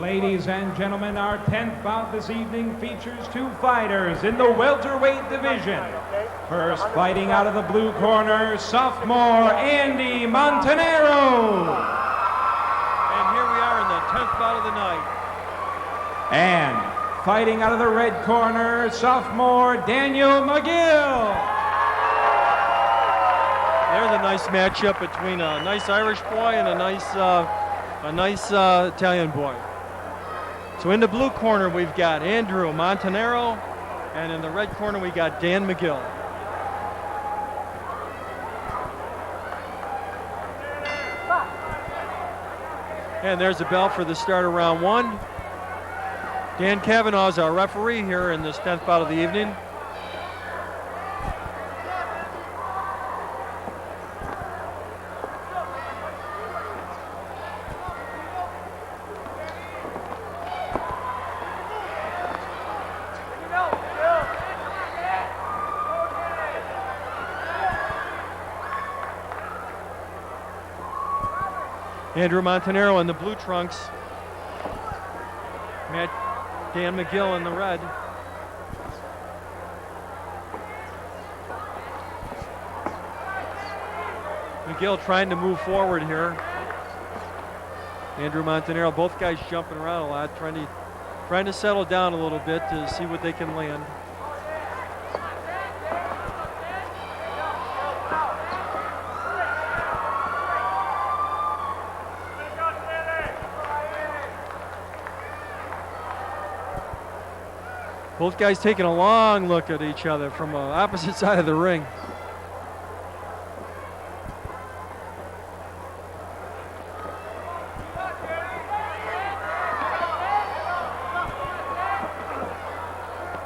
Ladies and gentlemen, our 10th bout this evening features two fighters in the welterweight division. First, fighting out of the blue corner, sophomore Andy Montanero. And here we are in the 10th bout of the night. And fighting out of the red corner, sophomore Daniel McGill. There's a nice matchup between a nice Irish boy and a nice Italian boy. So in the blue corner, we've got Andrew Montanero, and in the red corner, we got Dan McGill. And there's the bell for the start of round one. Dan Cavanaugh is our referee here in this 10th bout of the evening. Andrew Montanero in the blue trunks. Dan McGill in the red. McGill trying to move forward here. Andrew Montanero, both guys jumping around a lot, trying to settle down a little bit to see what they can land. Both guys taking a long look at each other from the opposite side of the ring.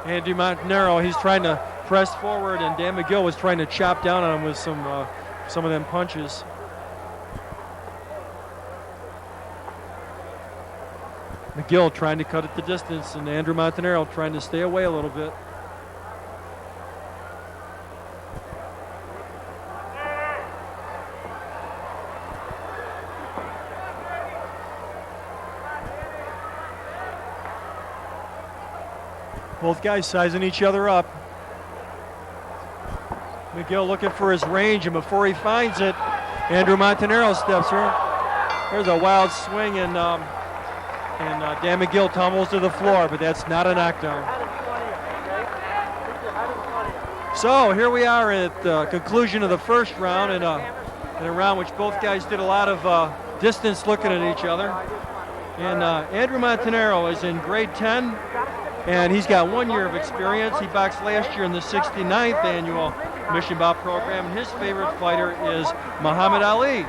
Andy Montanero, he's trying to press forward, and Dan McGill was trying to chop down on him with some of them punches. McGill trying to cut at the distance, and Andrew Montanero trying to stay away a little bit. Both guys sizing each other up. McGill looking for his range, and before he finds it, Andrew Montanero steps in. There's a wild swing, and Dan McGill tumbles to the floor, but that's not a knockdown. So here we are at the conclusion of the first round, in a round which both guys did a lot of distance looking at each other. And Andrew Montanero is in grade 10, and he's got 1 year of experience. He boxed last year in the 69th annual Mission Bout program, and his favorite fighter is Muhammad Ali.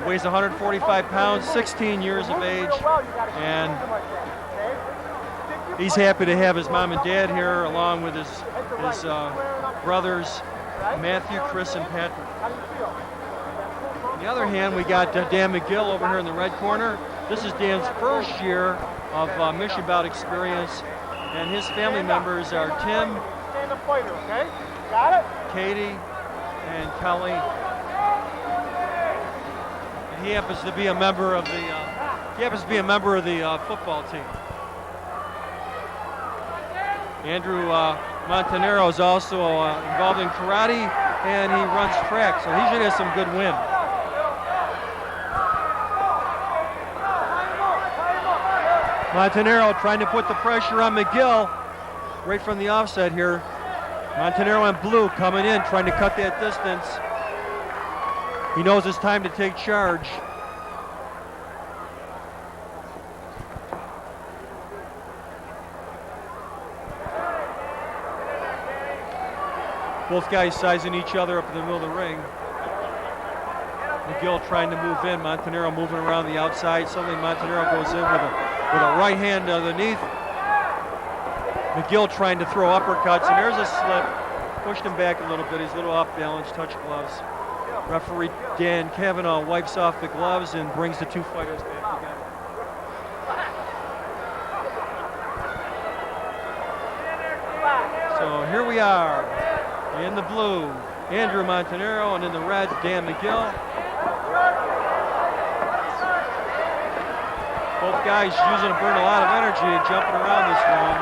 Weighs 145 pounds, 16 years of age, and he's happy to have his mom and dad here, along with his brothers, Matthew, Chris, and Patrick. On the other hand, we got Dan McGill over here in the red corner. This is Dan's first year of Mission Bout experience, and his family members are Tim, Katie, and Kelly. He happens to be a member of the football team. Andrew Montanero is also involved in karate, and he runs track, so he should have some good win. Montanero trying to put the pressure on McGill right from the offset here. Montanero in blue coming in, trying to cut that distance. He knows it's time to take charge. Both guys sizing each other up in the middle of the ring. McGill trying to move in, Montanero moving around the outside. Suddenly Montanero goes in with a right hand underneath. McGill trying to throw uppercuts, and there's a slip. Pushed him back a little bit. He's a little off balance, touch gloves. Referee Dan Cavanaugh wipes off the gloves and brings the two fighters back together. So here we are in the blue, Andrew Montanero, and in the red, Dan McGill. Both guys using to burn a lot of energy and jumping around this round.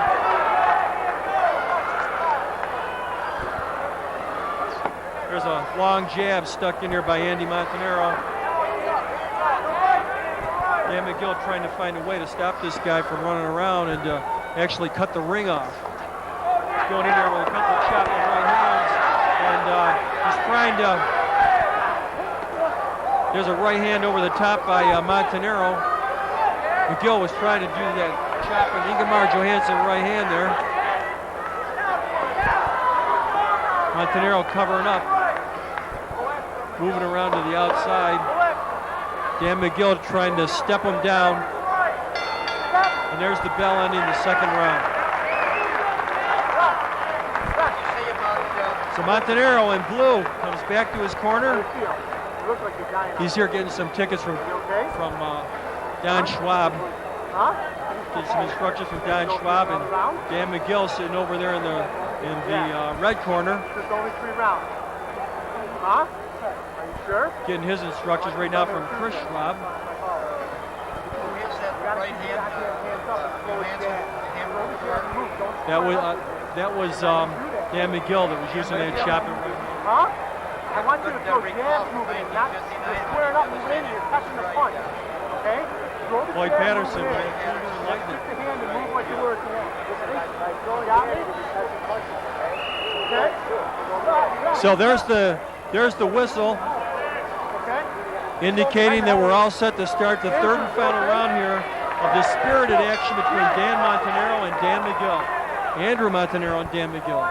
There's a long jab stuck in here by Andy Montanaro. Dan McGill trying to find a way to stop this guy from running around and actually cut the ring off. He's going in there with a couple of chopping right hands, and he's trying to. There's a right hand over the top by Montanaro. McGill was trying to do that chopping Ingemar Johansson right hand there. Montanaro covering up, moving around to the outside. Dan McGill trying to step him down. And there's the bell ending the second round. So Montanaro in blue comes back to his corner. He's here getting some tickets from Don Schwab. Getting some instructions from Don Schwab, and Dan McGill sitting over there in the red corner. There's only 3 rounds. Huh? Are you sure? Getting his instructions right now from Chris Schwab. That was Dan McGill that was using that chopping. Huh? I want you to throw jabs moving, not squaring up and moving in. You're touching the punch. Okay? Floyd Patterson, man. Lift the hand and move like you were at the end. Got me? Okay? So there's the whistle, indicating that we're all set to start the third and final round here of the spirited action between Dan Montanaro and Dan McGill. Andrew Montanaro and Dan McGill.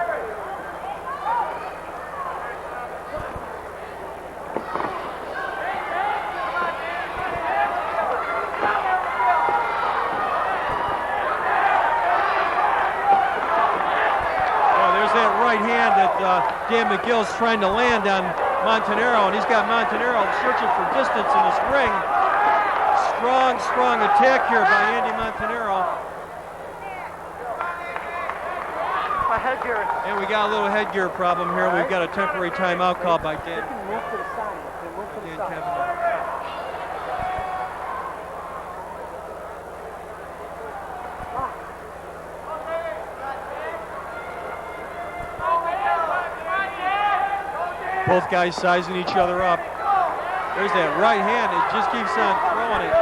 Right hand that Dan McGill's trying to land on Montanaro, and he's got Montanaro searching for distance in this ring. Strong attack here by Andy Montanaro. My headgear. And we got a little headgear problem here. We've got a temporary timeout called by Dan. Move to the side. Move to the side. Kevin. Both guys sizing each other up. There's that right hand. It just keeps on throwing it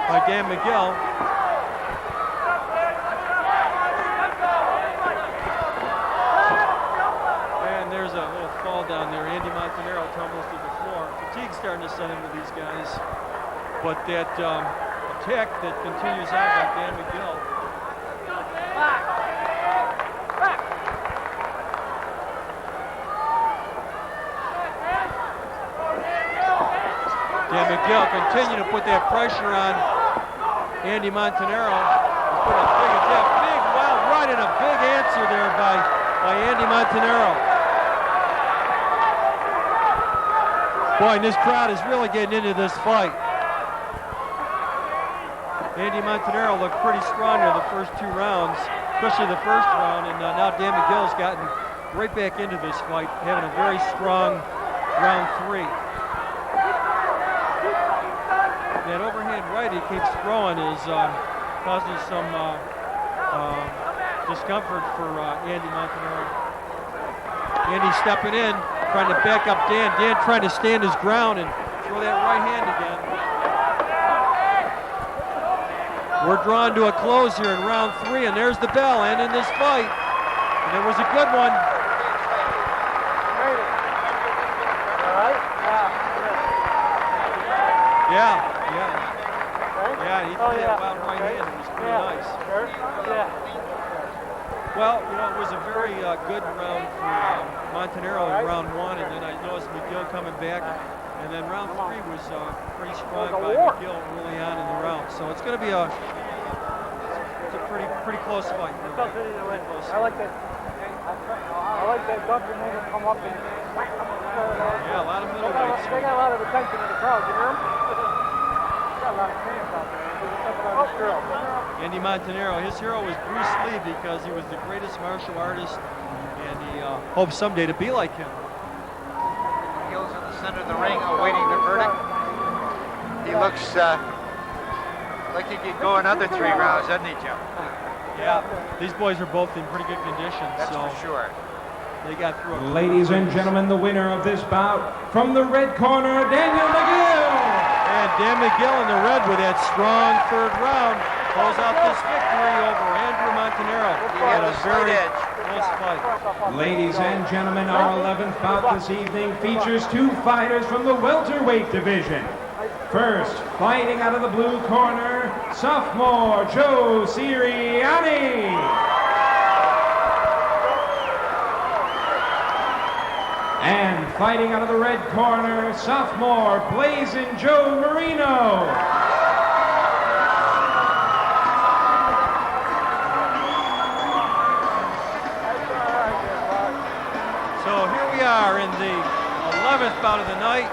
by Dan McGill. And there's a little fall down there. Andy Montanaro tumbles to the floor. Fatigue's starting to set into these guys. But that attack that continues out by Dan McGill. Dan McGill continue to put that pressure on Andy Montanaro. He's put a big attack, big wild right, and a big answer there by Andy Montanaro. Boy, and this crowd is really getting into this fight. Andy Montanaro looked pretty strong there the first 2 rounds, especially the first round, and now Dan McGill's gotten right back into this fight, having a very strong round 3. That overhand right he keeps throwing is causing some discomfort for Andy Montanaro. Andy stepping in, trying to back up Dan. Dan trying to stand his ground and throw that right hand again. We're drawn to a close here in round 3, and there's the bell ending this fight. And it was a good one. Yeah. Yeah, he threw that wild right hand. It was pretty nice. Well, you know, it was a very good round for Montanaro in round 1, and then I noticed McGill coming back, and then round 3 was pretty strong by McGill early on in the round. So it's going to be a pretty close fight. I like that. I like that Dr. made him come up and whack him. Yeah, a lot of middleweights. They got a lot of attention in the crowd. You hear him? Got a lot of fans out there. Andy Montanaro, his hero was Bruce Lee because he was the greatest martial artist, and he hopes someday to be like him. Gill's in the center of the ring awaiting the verdict. He looks Like he could go another 3 rounds, doesn't he, Jim? Yeah, these boys are both in pretty good condition. That's so for sure. they got through it. Ladies and gentlemen, the winner of this bout from the red corner, Daniel McGill. And Dan McGill in the red with that strong third round pulls out this victory over Andrew Montanaro. He had a a slight very edge. close fight. Ladies and gentlemen, our 11th bout this evening features 2 fighters from the welterweight division. First, fighting out of the blue corner, sophomore Joe Sirianni. And fighting out of the red corner, sophomore Blazing Joe Marino. So here we are in the 11th bout of the night.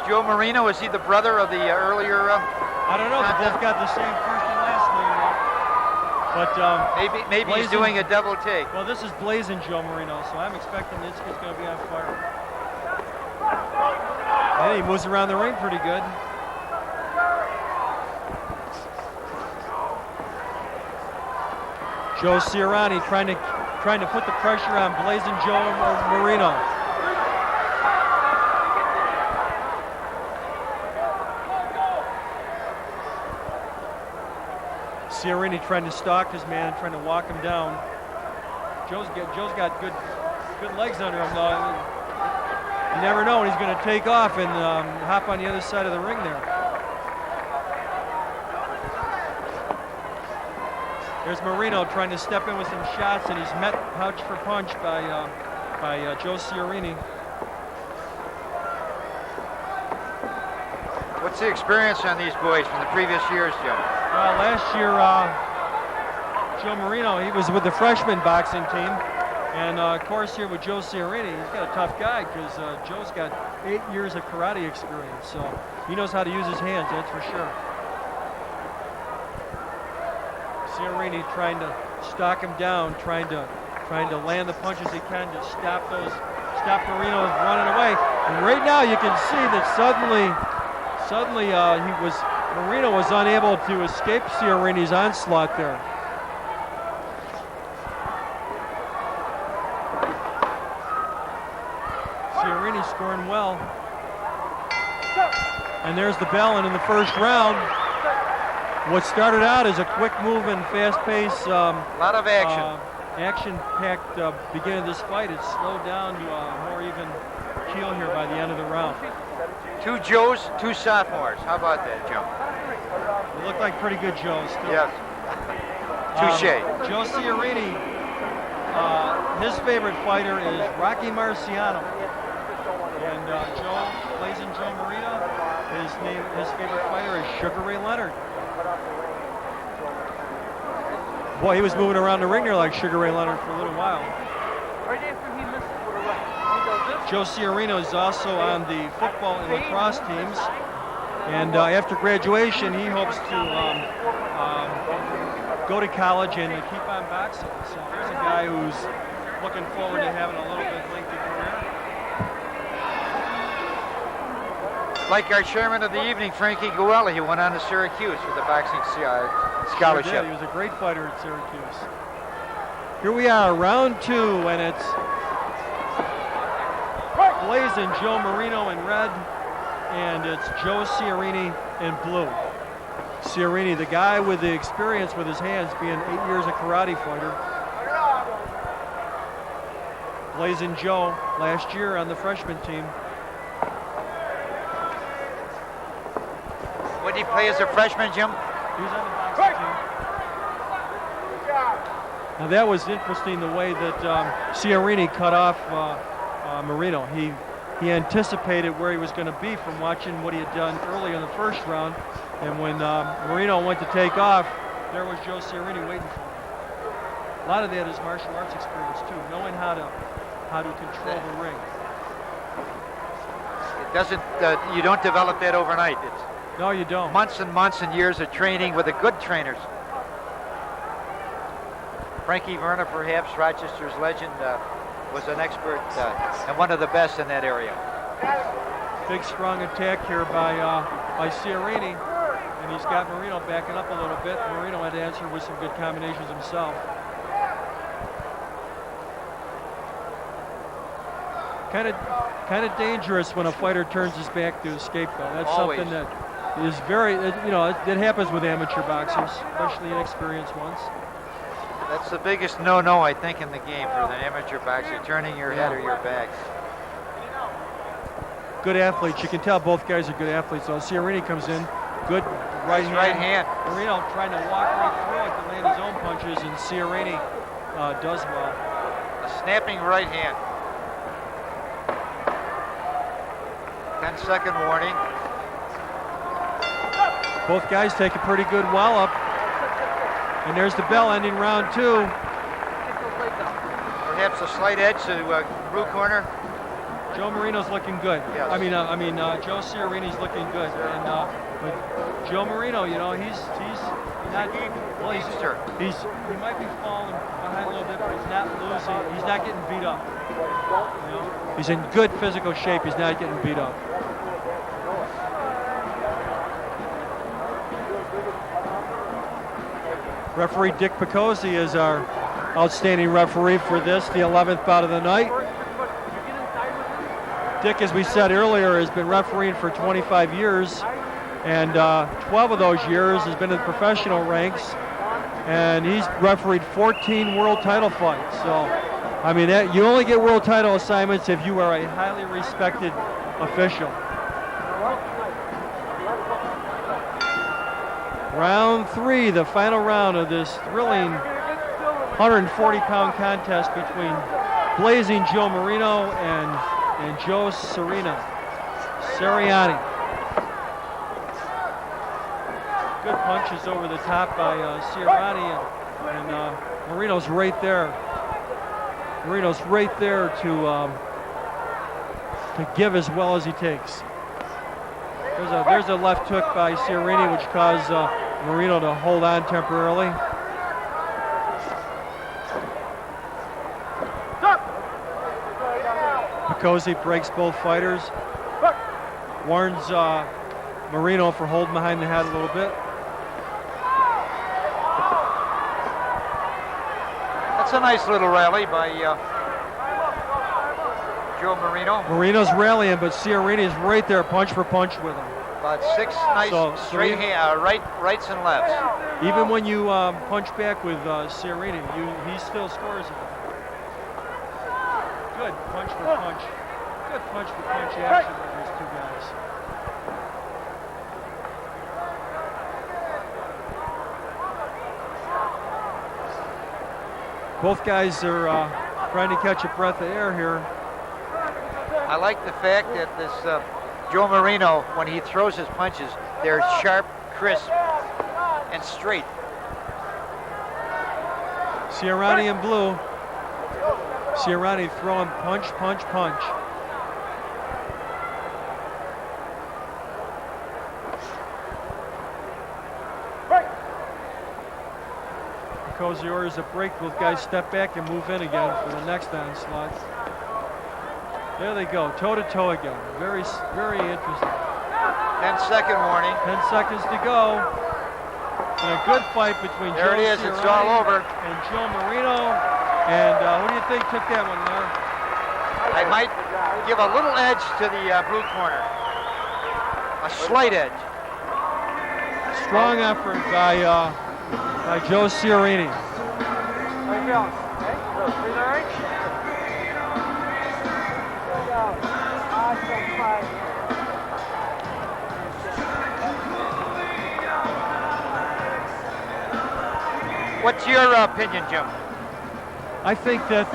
Joe Marino, is he the brother of the earlier? I don't know. They both got the same first and last name. But maybe he's doing a double take. Well, this is Blazing Joe Marino, so I'm expecting this kid's going to be on fire. And he moves around the ring pretty good. Joe Sirianni trying to put the pressure on Blazing Joe Marino. Sirianni trying to stalk his man, trying to walk him down. Joe's got good legs under him, though. You never know when he's going to take off and hop on the other side of the ring there. There's Marino trying to step in with some shots, and he's met punch for punch by Joe Sirianni. What's the experience on these boys from the previous years, Jim? Well, last year, Joe Marino, he was with the freshman boxing team. And of course here with Joe Sirianni, he's got a tough guy because Joe's got 8 years of karate experience. So he knows how to use his hands, that's for sure. Sirianni trying to stalk him down, trying to land the punches he can to stop Marino running away. And right now you can see that suddenly Marino was unable to escape Sirianni's onslaught there. Sirianni scoring well. And there's the bell, and in the first round, what started out as a quick moving, fast-paced, lot of action. Action-packed beginning of this fight, it's slowed down to a more even keel here by the end of the round. 2 Joes, 2 sophomores. How about that, Jim? They look like pretty good Joes still. Yes. Touche. Joe Sirianni, his favorite fighter is Rocky Marciano. And Blazing Joe Marino, his favorite fighter is Sugar Ray Leonard. Boy, he was moving around the ring there like Sugar Ray Leonard for a little while. Joe Sirianni is also on the football and lacrosse teams. And after graduation, he hopes to go to college and keep on boxing. So there's a guy who's looking forward to having a little bit lengthy career. Like our chairman of the evening, Frankie Guella, he went on to Syracuse with the boxing scholarship. Sure did. He was a great fighter at Syracuse. Here we are, round 2, and it's Blazing Joe Marino in red, and it's Joe Sirianni in blue. Sirianni, the guy with the experience with his hands, being 8 years a karate fighter. Blazing Joe last year on the freshman team. What did he play as a freshman, Jim? He was on the boxing team. Now that was interesting, the way that Sirianni cut off Marino. He anticipated where he was going to be from watching what he had done early in the first round. And when Marino went to take off, there was Joe Sirianni waiting for him. A lot of that is martial arts experience too, knowing how to control the ring. It doesn't. You don't develop that overnight. No, you don't. Months and months and years of training with the good trainers. Frankie Verna, perhaps Rochester's legend, was an expert and one of the best in that area. Big strong attack here by Ciarini, and he's got Marino backing up a little bit. Marino had to answer with some good combinations himself. Kind of dangerous when a fighter turns his back to escape, though. That's Always. something that is very, it happens with amateur boxers, especially inexperienced ones. That's the biggest no-no, I think, in the game for the amateur boxer, turning your head or your back. Good athletes. You can tell both guys are good athletes. So Ciarini comes in, good right hand. Marino trying to walk right through it to land his own punches, and Ciarini does well. A snapping right hand. 10-second warning. Both guys take a pretty good wallop. And there's the bell ending round 2. Perhaps a slight edge to blue corner. Joe Marino's looking good. Yes. Joe Ciarini's looking good. And but Joe Marino, he's not. Well, he might be falling behind a little bit, but he's not losing. He's not getting beat up. He's in good physical shape. He's not getting beat up. Referee Dick Picozzi is our outstanding referee for this, the 11th bout of the night. Dick, as we said earlier, has been refereeing for 25 years, and 12 of those years has been in the professional ranks, and he's refereed 14 world title fights. So, you only get world title assignments if you are a highly respected official. Round 3, the final round of this thrilling 140-pound contest between blazing Joe Marino and Joe Siriani. Good punches over the top by Siriani, and Marino's right there. Marino's right there to give as well as he takes. There's a left hook by Ciarini, which caused Marino to hold on temporarily. Picozzi breaks both fighters. Warns Marino for holding behind the head a little bit. That's a nice little rally by Joe Marino. Marino's rallying, but Ciarini's right there, punch for punch with him. About 6 nice straight rights and lefts. Even when you punch back with Ciarini, he still scores it. Good punch for punch. Good punch for punch action with these two guys. Both guys are trying to catch a breath of air here. I like the fact that this Joe Marino, when he throws his punches, they're sharp, crisp, and straight. Ciarani in blue. Ciarani throwing punch, punch, punch. Picozzi orders a break. Both guys step back and move in again for the next onslaught. There they go, toe-to-toe again. Very, very interesting. 10-second warning. 10 seconds to go. And a good fight between There Joe it is, Siriani it's all over. and Joe Marino. And who do you think took that one there? I might give a little edge to the blue corner. A slight edge. Strong effort by Joe Siriani. How you feeling? Okay? Breathe all right? Awesome fight. What's your opinion, Jim? I think that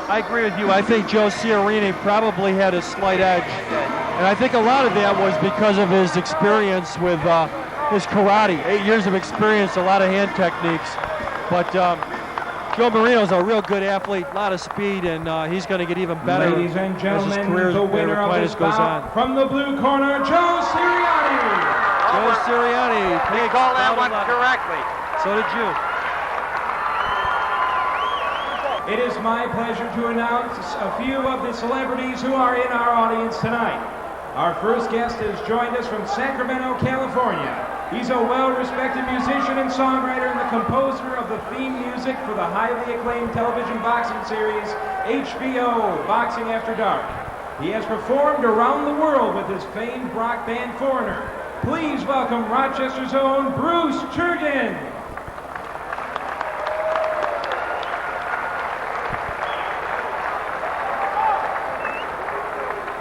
I agree with you. I think Joe Siriani probably had a slight edge. And I think a lot of that was because of his experience with his karate. 8 years of experience, a lot of hand techniques. But Joe Marino's a real good athlete, a lot of speed, and he's going to get even better Ladies and as his gentlemen, career the winner of this goes bout on. from the blue corner, Joe Siriani. cover. Sirianni He takes called that foul one 11. correctly. So did you. It is my pleasure to announce a few of the celebrities who are in our audience tonight. Our first guest has joined us from Sacramento, California. He's a well-respected musician and songwriter and the composer of the theme music for the highly acclaimed television boxing series HBO Boxing After Dark. He has performed around the world with his famed rock band Foreigner. Please welcome Rochester's own Bruce Turgeon.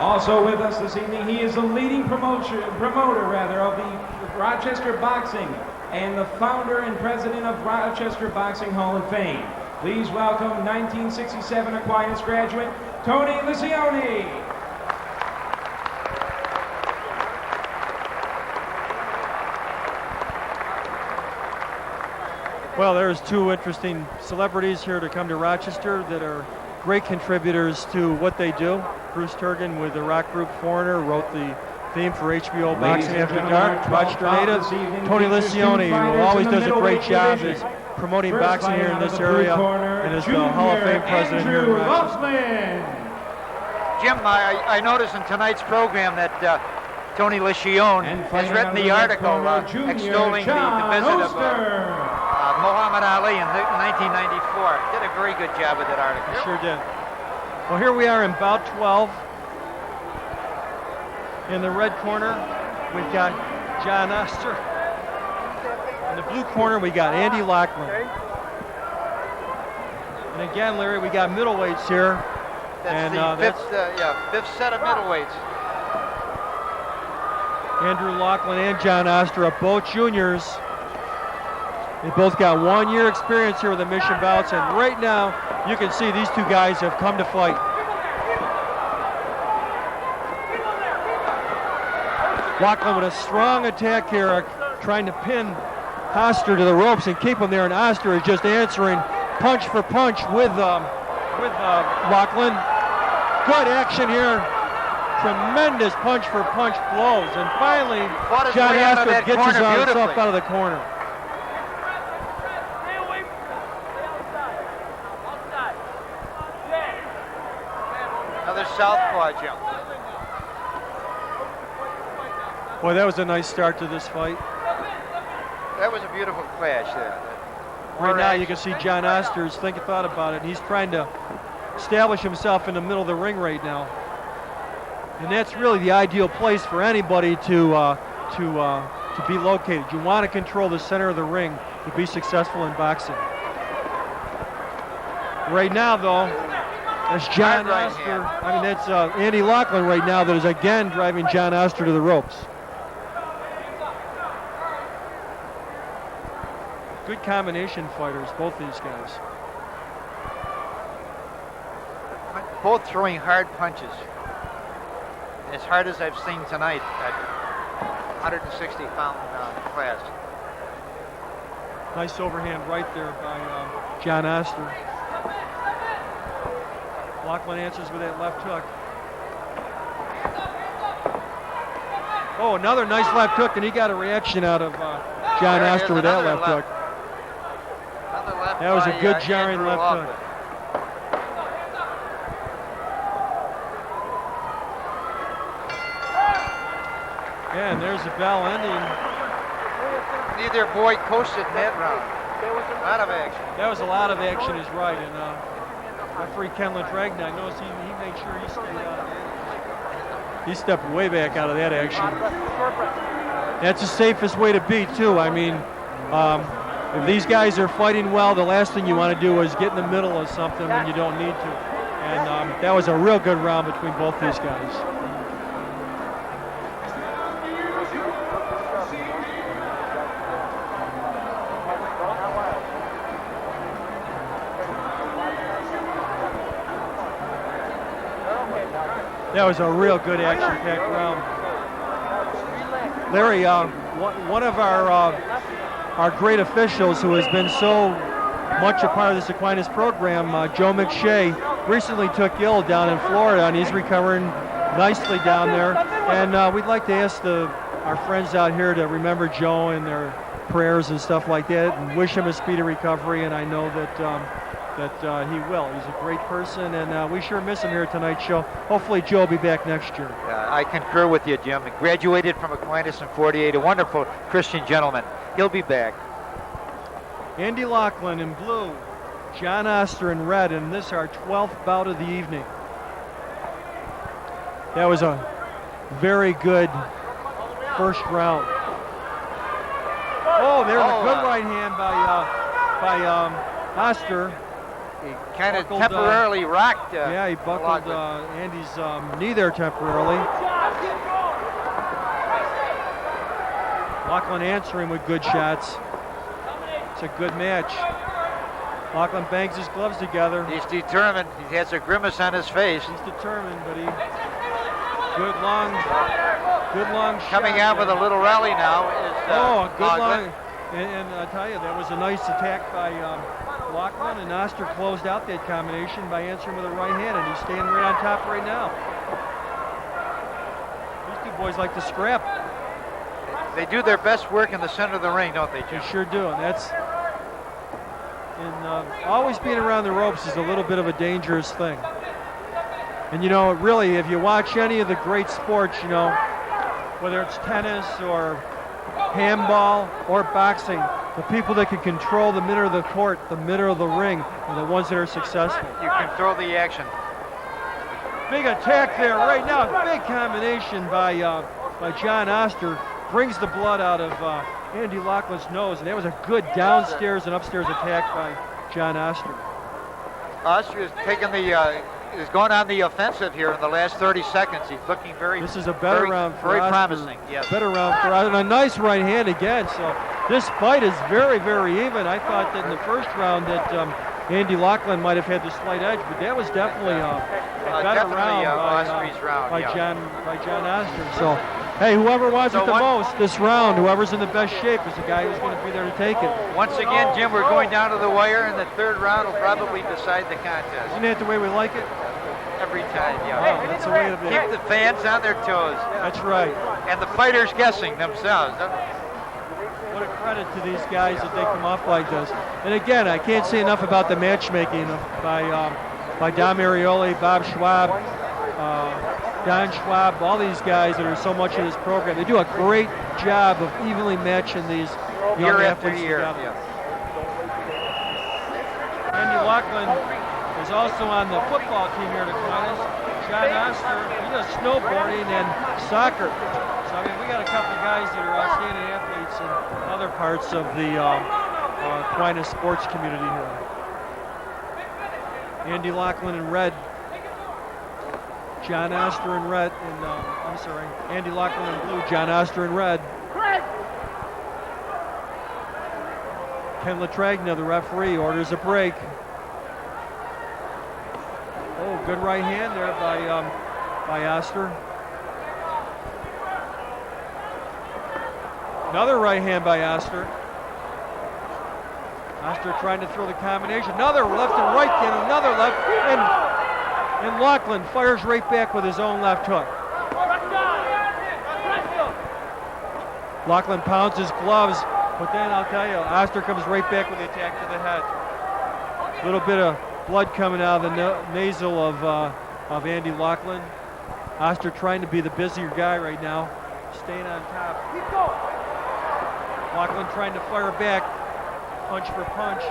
Also with us this evening, he is the leading promoter of the Rochester Boxing and the founder and president of Rochester Boxing Hall of Fame. Please welcome 1967 Aquinas graduate, Tony Lisione. Well, there's two interesting celebrities here to come to Rochester that are great contributors to what they do. Bruce Turgeon with the rock group Foreigner wrote the theme for HBO Boxing After Dark. Rochester native Tony Lisione, who always does a great job as promoting boxing here in this area and is the Hall of Fame president here in Rochester. Jim, I noticed in tonight's program that Tony Lisione has written the article extolling the visit of Muhammad Ali in 1994. Did a very good job with that article. Sure did. Well, here we are in bout 12. In the red corner, we've got John Oster. In the blue corner, we got Andy Lachlan. And again, Larry, we got middleweights here. That's the fifth set of middleweights. Andrew Lachlan and John Oster are both juniors. They both got 1 year experience here with the Mission Bouts, and right now you can see these two guys have come to fight. Lachlan with a strong attack here, trying to pin Oster to the ropes and keep him there, and Oster is just answering punch for punch with Lachlan. Good action here. Tremendous punch for punch blows, and finally John Oster gets himself out of the corner. Another southpaw jump. Boy, that was a nice start to this fight. That was a beautiful clash there. Right now you can see John Oster is thought about it. He's trying to establish himself in the middle of the ring right now. And that's really the ideal place for anybody to be located. You want to control the center of the ring to be successful in boxing. Right now, though, that's John Oster. I mean, that's Andy Lachlan right now that is again driving John Oster to the ropes. Good combination fighters, both these guys. Both throwing hard punches. As hard as I've seen tonight at 160-pound class. Nice overhand right there by John Oster. Lachlan answers with that left hook. Oh, another nice left hook, and he got a reaction out of John Oster with that left hook. That was a good jarring left hook. And there's the bell ending. Neither boy coasted in that round. A lot of action. That was a lot of action, is right. And referee Ken Ladragna, I noticed he made sure he stayed out of it. He stepped way back out of that action. That's the safest way to be, too. I mean, if these guys are fighting well, the last thing you want to do is get in the middle of something when you don't need to. And that was a real good round between both these guys. That was a real good action-packed round. Larry, one of our great officials who has been so much a part of this Aquinas program, Joe McShay, recently took ill down in Florida, and he's recovering nicely down there. And we'd like to ask the our friends out here to remember Joe in their prayers and stuff like that, and wish him a speedy recovery. And I know that he will. He's a great person, and we sure miss him here tonight's show. Hopefully Joe will be back next year. I concur with you, Jim. He graduated from Aquinas in '48, a wonderful Christian gentleman. He'll be back. Andy Laughlin in blue, John Oster in red, and this is our 12th bout of the evening. That was a very good first round. Oh, there's a good right hand by Oster. He kind of temporarily rocked. Yeah, he buckled Andy's knee there temporarily. Laughlin answering with good shots. It's a good match. Laughlin bangs his gloves together. He's determined. He has a grimace on his face. He's determined, but good long shot. Coming out with a little rally now is a good Laughlin. long. And I tell you, that was a nice attack by Laughlin, and Oster closed out that combination by answering with a right hand, and he's staying right on top right now. These two boys like to scrap. They do their best work in the center of the ring, don't they, Jim? They sure do, and always being around the ropes is a little bit of a dangerous thing. And you know, really, if you watch any of the great sports, you know, whether it's tennis or handball or boxing, the people that can control the middle of the court, the middle of the ring, are the ones that are successful. You control the action. Big attack there right now. Big combination by John Oster. Brings the blood out of Andy Laughlin's nose, and that was a good downstairs and upstairs attack by John Oster. Oster is taking is going on the offensive here in the last 30 seconds. He's looking very. This is a better round for very Oster. Promising. Yes. Better round for Oster, and a nice right hand again. So this fight is very, very even. I thought that in the first round that Andy Laughlin might have had the slight edge, but that was definitely a better round by John Oster. So, hey, whoever wants it the most this round, whoever's in the best shape is the guy who's going to be there to take it. Once again, Jim, we're going down to the wire, and the third round will probably decide the contest. Isn't that the way we like it? Every time, yeah. Oh, that's the way to be. Keep the fans on their toes. That's right. And the fighters guessing themselves. What a credit to these guys that they come off like this. And again, I can't say enough about the matchmaking by Dom Arioli, Bob Schwab, Don Schwab, all these guys that are so much in this program. They do a great job of evenly matching these young athletes together. Yeah. Andy Laughlin is also on the football team here at Aquinas. John Oster, he does snowboarding and soccer. So, I mean, we got a couple of guys that are outstanding athletes in other parts of the Aquinas sports community here. Andy Laughlin in red. John Oster in red. Andy Laughlin in blue. John Oster in red. Ken Latragna, the referee, orders a break. Oh, good right hand there by Oster. Another right hand by Oster. Oster trying to throw the combination. Another left and right, and another left. And Laughlin fires right back with his own left hook. Laughlin pounds his gloves, but then I'll tell you, Oster comes right back with the attack to the head. A little bit of blood coming out of the nasal of Andy Laughlin. Oster trying to be the busier guy right now, staying on top. Keep going. Laughlin trying to fire back, punch for punch.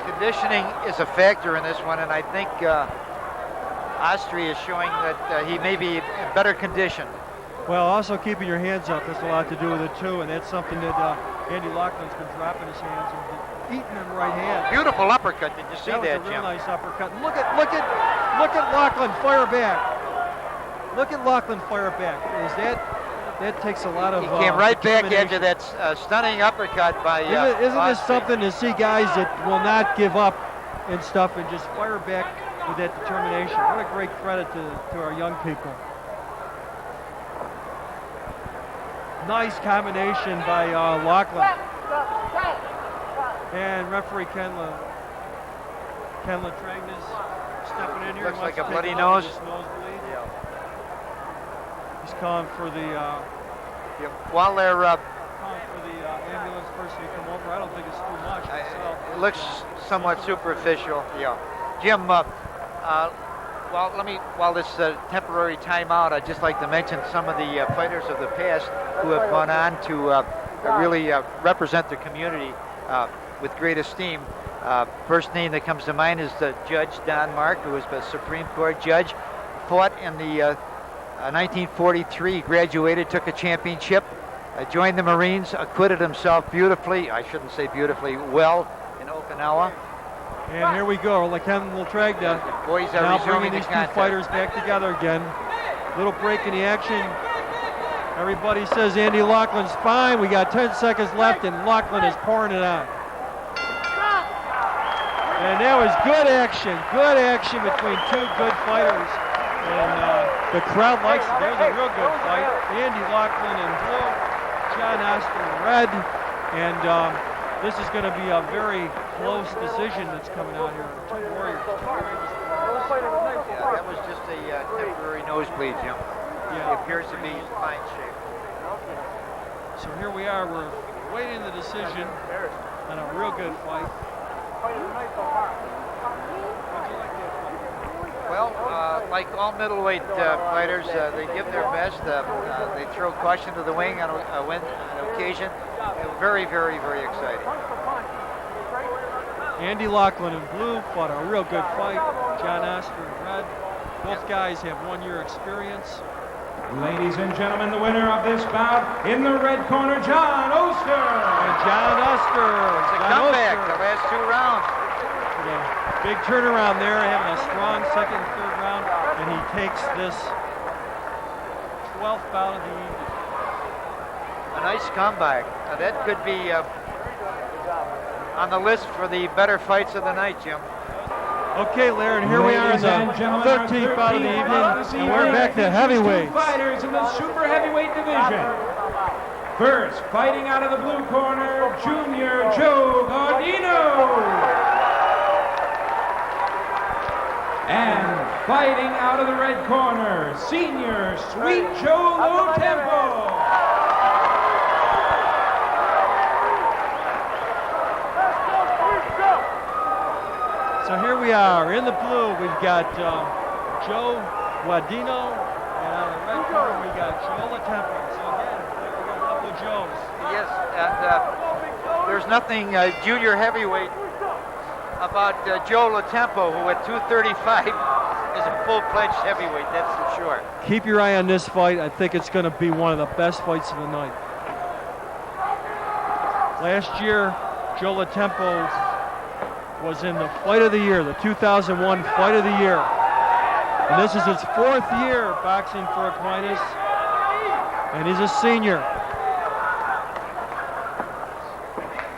Conditioning is a factor in this one, and I think Oster is showing that he may be in better condition. Well, also keeping your hands up has a lot to do with it too, and that's something that Andy Laughlin's been dropping his hands and eating them right hand. Beautiful uppercut. Did you see that, That was a Jim? real nice uppercut. Look at Laughlin fire back. Look at Laughlin fire back. That takes a lot of. He came right back into that stunning uppercut by. Isn't this something to see guys that will not give up and stuff and just fire back with that determination? What a great credit to our young people. Nice combination by Laughlin. And referee Ken Latragna's stepping in here. Looks like a bloody nose. Nosebleed. Yeah. He's calling for the While they're ambulance person to come over. I don't think it's too much. it looks somewhat superficial. Yeah, Jim. While this temporary timeout, I'd just like to mention some of the fighters of the past who have gone on to really represent the community with great esteem. First name that comes to mind is Judge Don Mark, who was the Supreme Court judge, fought in the 1943, graduated, took a championship, joined the Marines, acquitted himself beautifully, I shouldn't say beautifully, well, in Okinawa. And here we go, Laken Latragda Boys are now resuming bringing these the two contest. fighters back together again. Little break in the action. Everybody says Andy Laughlin's fine. We got 10 seconds left, and Laughlin is pouring it on. And that was good action between two good fighters. And the crowd likes it. There's a real good fight. Andy Laughlin in blue, John Oster in red. And this is going to be a very close decision that's coming out here. Two warriors. Yeah, that was just a temporary nosebleed, Jim. Yeah. He appears to be in fine shape. So here we are. We're waiting the decision on a real good fight. Well, like all middleweight fighters, they give their best. They throw caution to the wing on occasion. Very, very, very exciting. Andy Laughlin in blue fought a real good fight. John Oster in red. Both guys have 1 year experience. Ladies and gentlemen, the winner of this bout in the red corner, John Oster. And John Oster. It's a comeback the last 2 rounds. Big turnaround there, having a strong second and third round, and he takes this 12th bout of the evening. A nice comeback. That could be on the list for the better fights of the night, Jim. Okay, Larry, and here we are in the 13th bout of the evening, and we're back to heavyweights. Fighters in the super heavyweight division. First, fighting out of the blue corner, Junior Joe Gaudino. And fighting out of the red corner, Senior Sweet Joe Low-Tempo. So here we are in the blue. We've got Joe Guadino, and on the red corner we got Joe Low-Tempo. So again, we got a couple of Joes. Yes, and there's nothing junior heavyweight about Joe Low-Tempo, who at 235 is a full-fledged heavyweight, that's for sure. Keep your eye on this fight. I think it's going to be one of the best fights of the night. Last year, Joe Low-Tempo was in the Fight of the Year, the 2001 Fight of the Year. And this is his 4th year boxing for Aquinas, and he's a senior.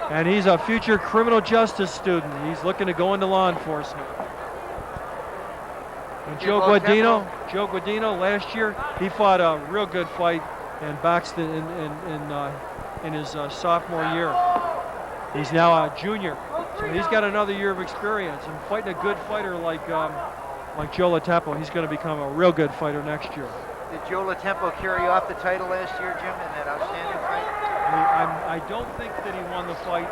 And he's a future criminal justice student. He's looking to go into law enforcement. And Joe Guadino last year, he fought a real good fight and boxed in his sophomore year. He's now a junior, so he's got another year of experience. And fighting a good fighter like Joe Low-Tempo, he's going to become a real good fighter next year. Did Joe Low-Tempo carry off the title last year, Jim, in that outstanding fight? I don't think that he won the fight,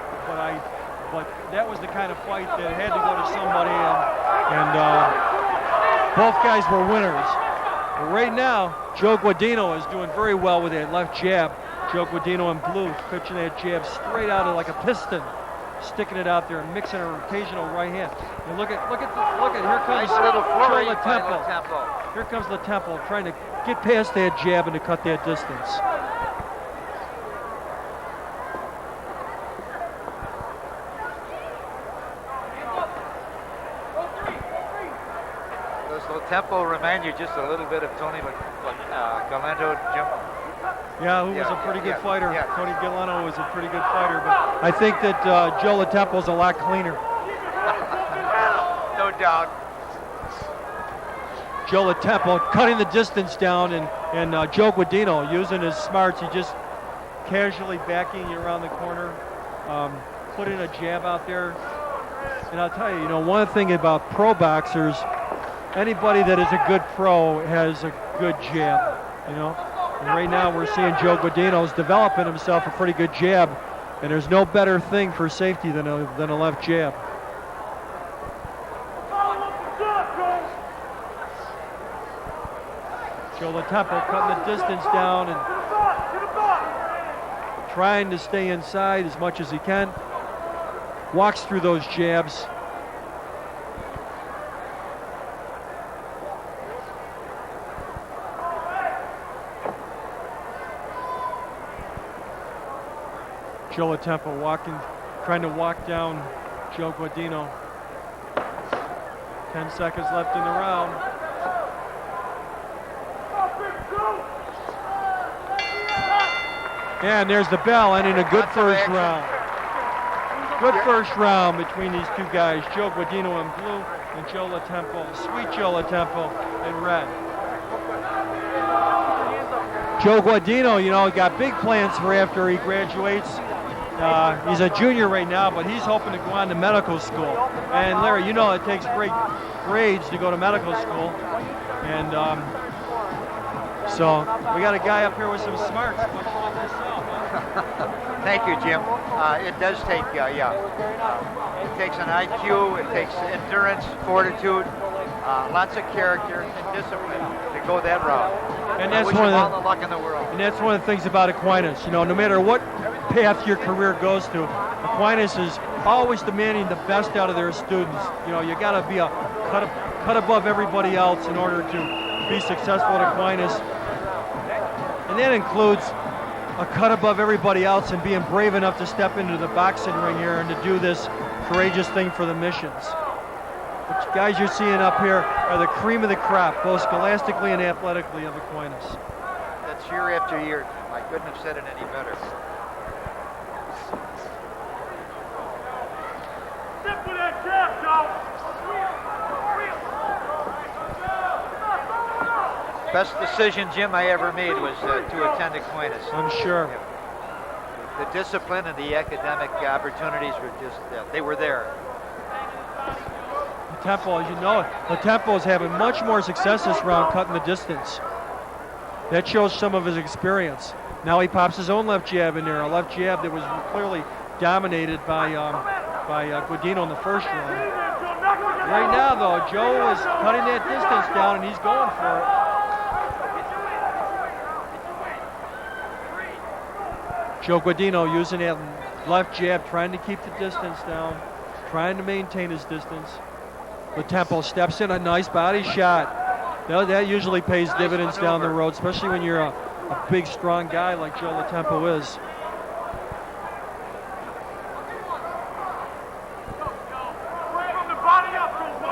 but that was the kind of fight that had to go to somebody, and both guys were winners. But right now, Joe Guadino is doing very well with that left jab. Joe Guadino in blue, pitching that jab straight out of like a piston, sticking it out there and mixing an occasional right hand. And look at here comes nice little flurry Joe by Low-Tempo. Here comes Low-Tempo trying to get past that jab and to cut that distance. Does Low-Tempo remind you just a little bit of Tony Galento, Jim? Yeah, who was a pretty good fighter. Yeah. Tony Galento was a pretty good fighter, but I think that Joe Low-Tempo's a lot cleaner. No doubt. Joe Low-Tempo cutting the distance down, and Joe Guadino using his smarts. He just casually backing you around the corner, putting a jab out there. And I'll tell you, one thing about pro boxers, anybody that is a good pro has a good jab, And right now we're seeing Joe Guadino's developing himself a pretty good jab, and there's no better thing for safety than a left jab. Joe LaTempo cutting the distance down and trying to stay inside as much as he can. Walks through those jabs. Joe LaTempo trying to walk down Joe Guadino. 10 seconds left in the round. And there's the bell, ending a good first round. Good first round between these two guys, Joe Guadino in blue and Joe LaTempo, sweet Joe LaTempo in red. Joe Guadino, you know, got big plans for after he graduates. He's a junior right now, but he's hoping to go on to medical school. And Larry, you know it takes great grades to go to medical school. And so we got a guy up here with some smarts. Much like yourself, huh? Thank you, Jim. It does take, it takes an IQ, it takes endurance, fortitude, lots of character and discipline to go that route. And that's all the luck in the world. And that's one of the things about Aquinas. You know, no matter what path your career goes to, Aquinas is always demanding the best out of their students. You know, you got to be a cut above everybody else in order to be successful at Aquinas. And that includes a cut above everybody else and being brave enough to step into the boxing ring here and to do this courageous thing for the missions. The guys you're seeing up here are the cream of the crop, both scholastically and athletically of Aquinas. That's year after year. I couldn't have said it any better. Best decision, Jim, I ever made was to attend Aquinas. I'm sure. The discipline and the academic opportunities were just, they were there. LaTempo, as you know, LaTempo is having much more success this round cutting the distance. That shows some of his experience. Now he pops his own left jab in there, a left jab that was clearly dominated by Guadino in the first round. Right now, though, Joe is cutting that distance down, and he's going for it. Joe Guadino using that left jab, trying to keep the distance down, trying to maintain his distance. LaTempo steps in, a nice body shot. That usually pays dividends down the road, especially when you're a big, strong guy like Joe LaTempo is.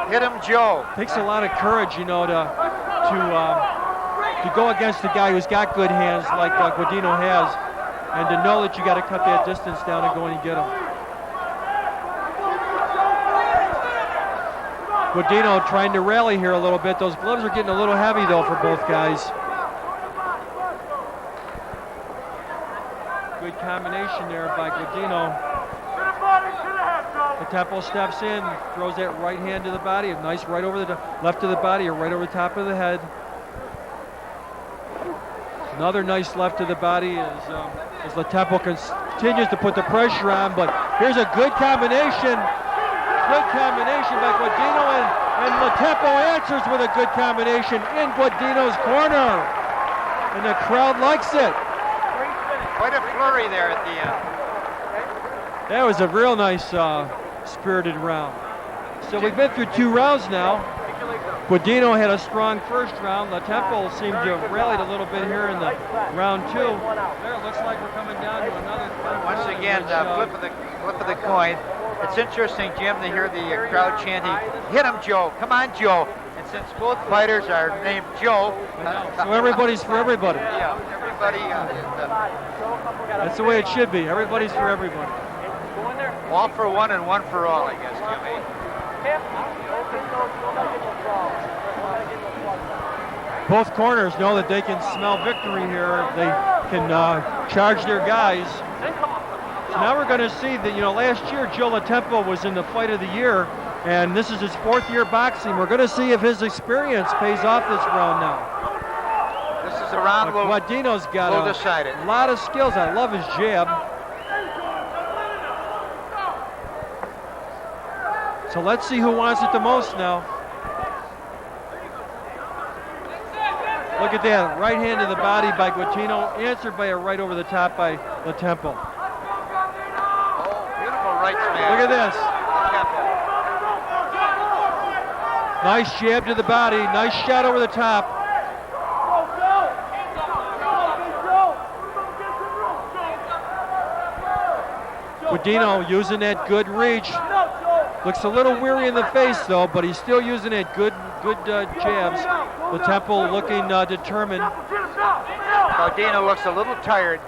Hit him, Joe. Takes a lot of courage, you know, to go against a guy who's got good hands like Guadino has, and to know that you got to cut that distance down and go in and get him. Guadino trying to rally here a little bit. Those gloves are getting a little heavy, though, for both guys. Good combination there by Guadino. LaTempo steps in, throws that right hand to the body, a nice right over the left of the body or right over the top of the head. Another nice left to the body as LaTempo continues to put the pressure on, but here's a good combination. Good combination by Guadino, and LaTempo answers with a good combination in Guadino's corner. And the crowd likes it. Quite a flurry there at the end. That was a real nice spirited round. So we've been through 2 rounds now. Guadino had a strong first round. LaTempo seemed to have rallied a little bit here in the round 2. There, it looks like we're coming down to another third Once round, again, flip of the coin. It's interesting, Jim, to hear the crowd chanting, "Hit him, Joe! Come on, Joe!" And since both fighters are named Joe, so everybody's for everybody. Yeah, everybody. That's the way it should be. Everybody's for everybody. All for one and one for all, I guess, Jimmy. Both corners know that they can smell victory here. They can charge their guys. So now we're going to see that, you know, last year Joe LaTempo was in the fight of the year, and this is his 4th year boxing. We're going to see if his experience pays off this round now. This is a the round will Guadino's got decide it. a lot of skills. I love his jab. So let's see who wants it the most now. Look at that, right hand to the body by Guadino, answered by a right over the top by Latempo. Oh, beautiful right smash. Look at this. Nice jab to the body, nice shot over the top. Guadino using that good reach. Looks a little weary in the face though, but he's still using it. Good jabs. Latempo looking determined. Guadino looks a little tired.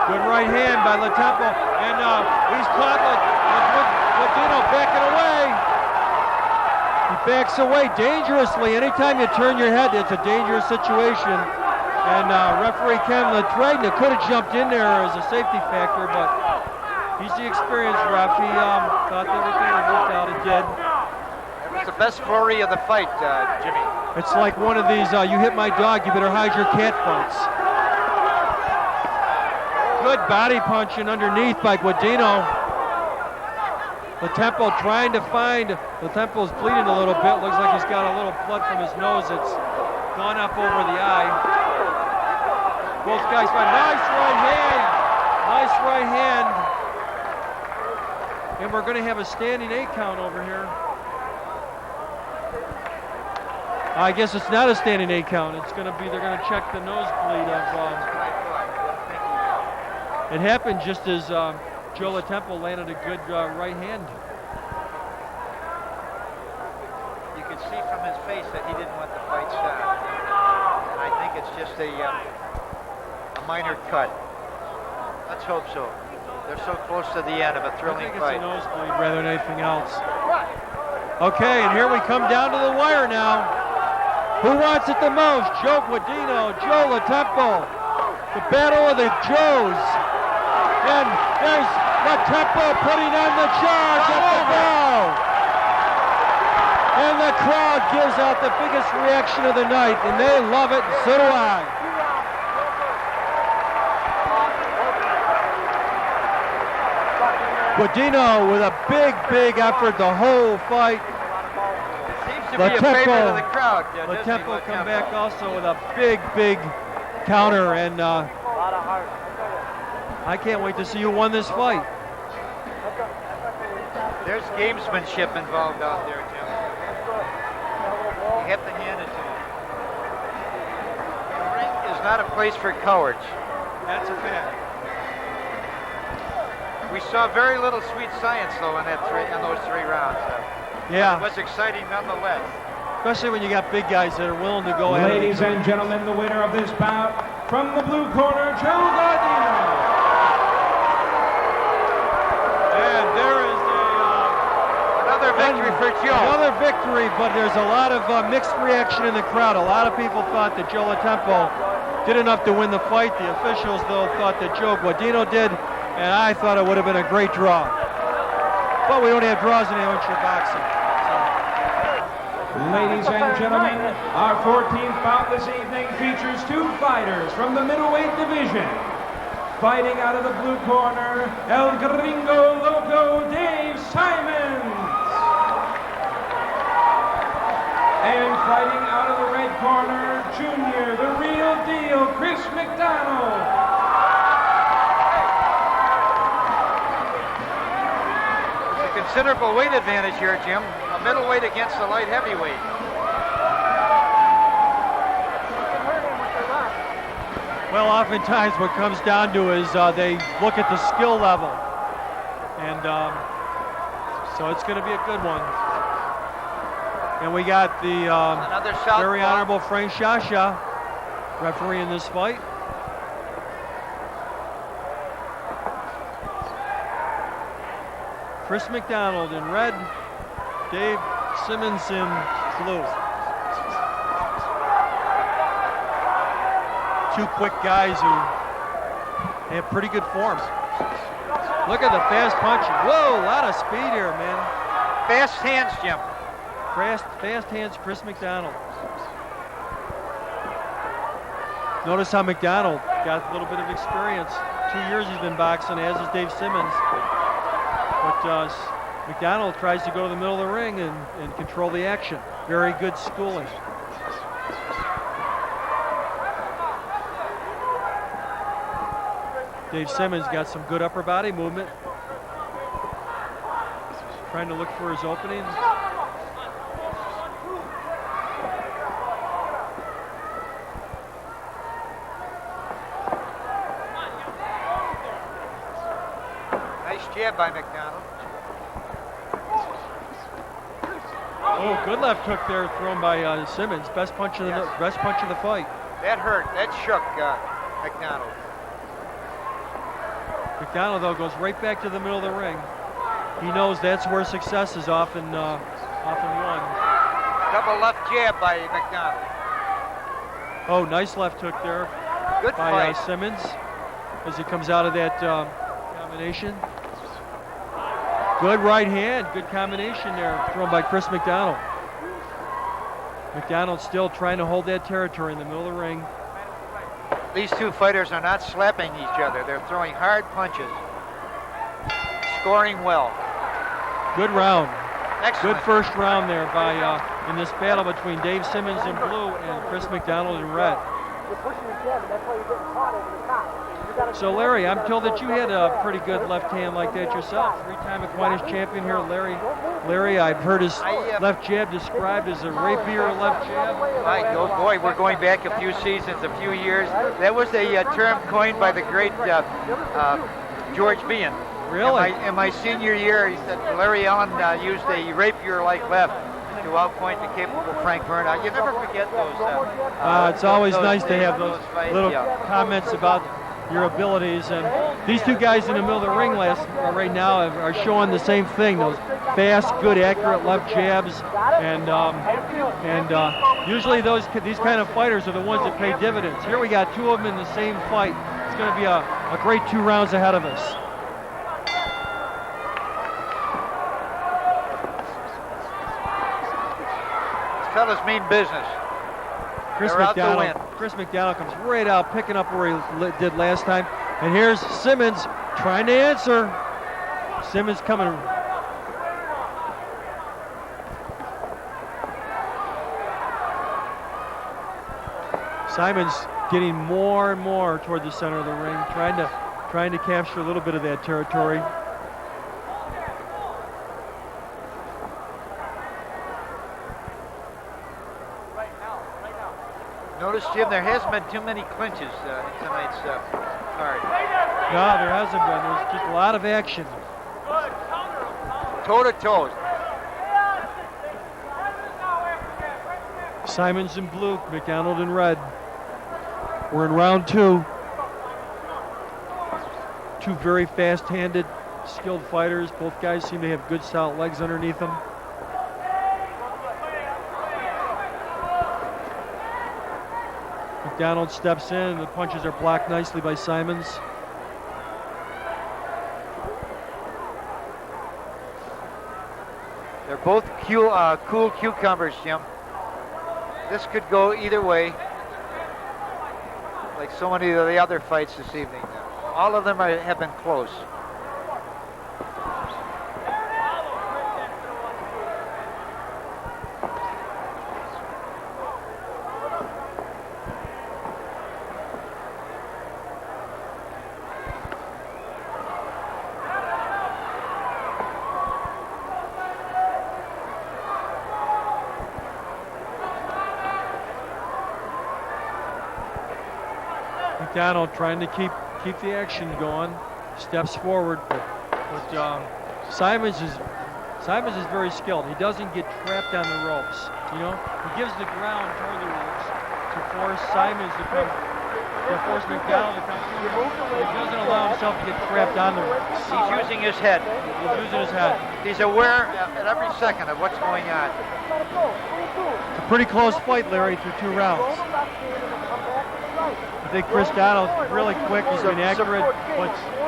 Good right hand by Latempo, and he's caught Guadino backing away. He backs away dangerously. Anytime you turn your head, it's a dangerous situation. And referee Ken Latragna could have jumped in there as a safety factor, but he's the experienced ref. He thought everything would work out. It did. It's the best flurry of the fight, Jimmy. It's like one of these, you hit my dog, you better hide your cat fights. Good body punching underneath by Guadino. Latempo trying to find, Latempo's bleeding a little bit. Looks like he's got a little blood from his nose. It's gone up over the eye. Both guys fight. Nice right hand. Nice right hand. And we're going to have a standing 8 count over here. I guess it's not a standing 8 count. It's going to be, they're going to check the nosebleed of, it happened just as Joe Latempo landed a good right hand. You could see from his face that he didn't want the fight stopped. And I think it's just a minor cut. Let's hope so. They're so close to the end of a thrilling fight. I think it's a nosebleed rather than anything else. Okay, and here we come down to the wire now. Who wants it the most? Joe Guadino, Joe Latempo. The battle of the Joes. And there's Latempo putting on the charge at the bell. And the crowd gives out the biggest reaction of the night, and they love it, and so do I. Guadino with a big effort the whole fight. Seems to be a favorite of the crowd. Latempo come back also with a big counter, and I can't wait to see who won this fight. There's gamesmanship involved out there, Jim. You have to hand it to him. The ring is not a place for cowards. That's a fact. We saw very little sweet science, though, in those 3 rounds. Yeah. It was exciting nonetheless. Especially when you got big guys that are willing to go ahead. Ladies and gentlemen, the winner of this bout, from the blue corner, Joe Guadino. And there is another victory for Joe. Another victory, but there's a lot of mixed reaction in the crowd. A lot of people thought that Joe Latempo did enough to win the fight. The officials, though, thought that Joe Guadino did, and I thought it would have been a great draw. But we don't have draws in amateur boxing. Ladies and gentlemen, our 14th bout this evening features 2 fighters from the middleweight division. Fighting out of the blue corner, El Gringo Loco Dave Simons. And fighting out of the red corner, Junior, the real deal, Chris McDonald. There's a considerable weight advantage here, Jim. A middleweight against a light heavyweight. Well, oftentimes what comes down to is they look at the skill level. And so it's going to be a good one. And we got the very honorable Frank Shasha refereeing this fight. Chris McDonald in red, Dave Simmons in blue. 2 quick guys who have pretty good form. Look at the fast punching. Whoa, a lot of speed here, man. Fast hands, Jim. Fast hands, Chris McDonald. Notice how McDonald got a little bit of experience. 2 years he's been boxing, as is Dave Simmons. But McDonald tries to go to the middle of the ring and control the action. Very good schooling. Dave Simmons got some good upper body movement. Trying to look for his opening. Nice jab by McDonald. Oh, good left hook there thrown by Simmons. Best punch of the fight. That hurt. That shook McDonald. McDonald, though, goes right back to the middle of the ring. He knows that's where success is often won. Double left jab by McDonald. Oh, nice left hook there Good by fight. Simmons as he comes out of that combination. Good right hand, good combination there thrown by Chris McDonald. McDonald still trying to hold that territory in the middle of the ring. These two fighters are not slapping each other. They're throwing hard punches. Scoring well. Good round. Excellent. Good first round there by in this battle between Dave Simmons in blue and Chris McDonald in red. You're pushing your jab, and that's why you're getting caught over the top. So Larry, I'm told that you had a pretty good left hand like that yourself. 3-time Aquinas champion here, Larry, I've heard his left jab described as a rapier left jab. Oh boy, we're going back a few seasons, a few years. That was a term coined by the great George Behan. Really? In my senior year, he said Larry Allen used a rapier-like left to outpoint the capable Frank Vern. You never forget those. It's always those nice to have those fights, little yeah. comments about your abilities, and these two guys in the middle of the ring right now are showing the same thing. Those fast, good, accurate left jabs, and usually these kind of fighters are the ones that pay dividends. Here we got two of them in the same fight. It's going to be a great 2 rounds ahead of us. These fellas mean business. They're out to win. Chris McDonald comes right out, picking up where he did last time. And here's Simmons trying to answer. Simmons coming. Simon's getting more and more toward the center of the ring, trying to capture a little bit of that territory. Notice, Jim, there hasn't been too many clinches in tonight's card. No, there hasn't been. There's just a lot of action. Toe-to-toe. Simons in blue, McDonald in red. We're in round 2. Two very fast-handed, skilled fighters. Both guys seem to have good, solid legs underneath them. McDonald steps in, and the punches are blocked nicely by Simons. They're both cool cucumbers, Jim. This could go either way, like so many of the other fights this evening. All of them have been close. McDonald trying to keep the action going, steps forward, but Simons is very skilled. He doesn't get trapped on the ropes. You know, he gives the ground toward the ropes to force Simons to come, to force McDonald to come through. He doesn't allow himself to get trapped on the ropes. He's using his head. He's using his head. He's aware at every second of what's going on. It's a pretty close fight, Larry, through 2 rounds. I think Chris Donald's really quick, he's been accurate,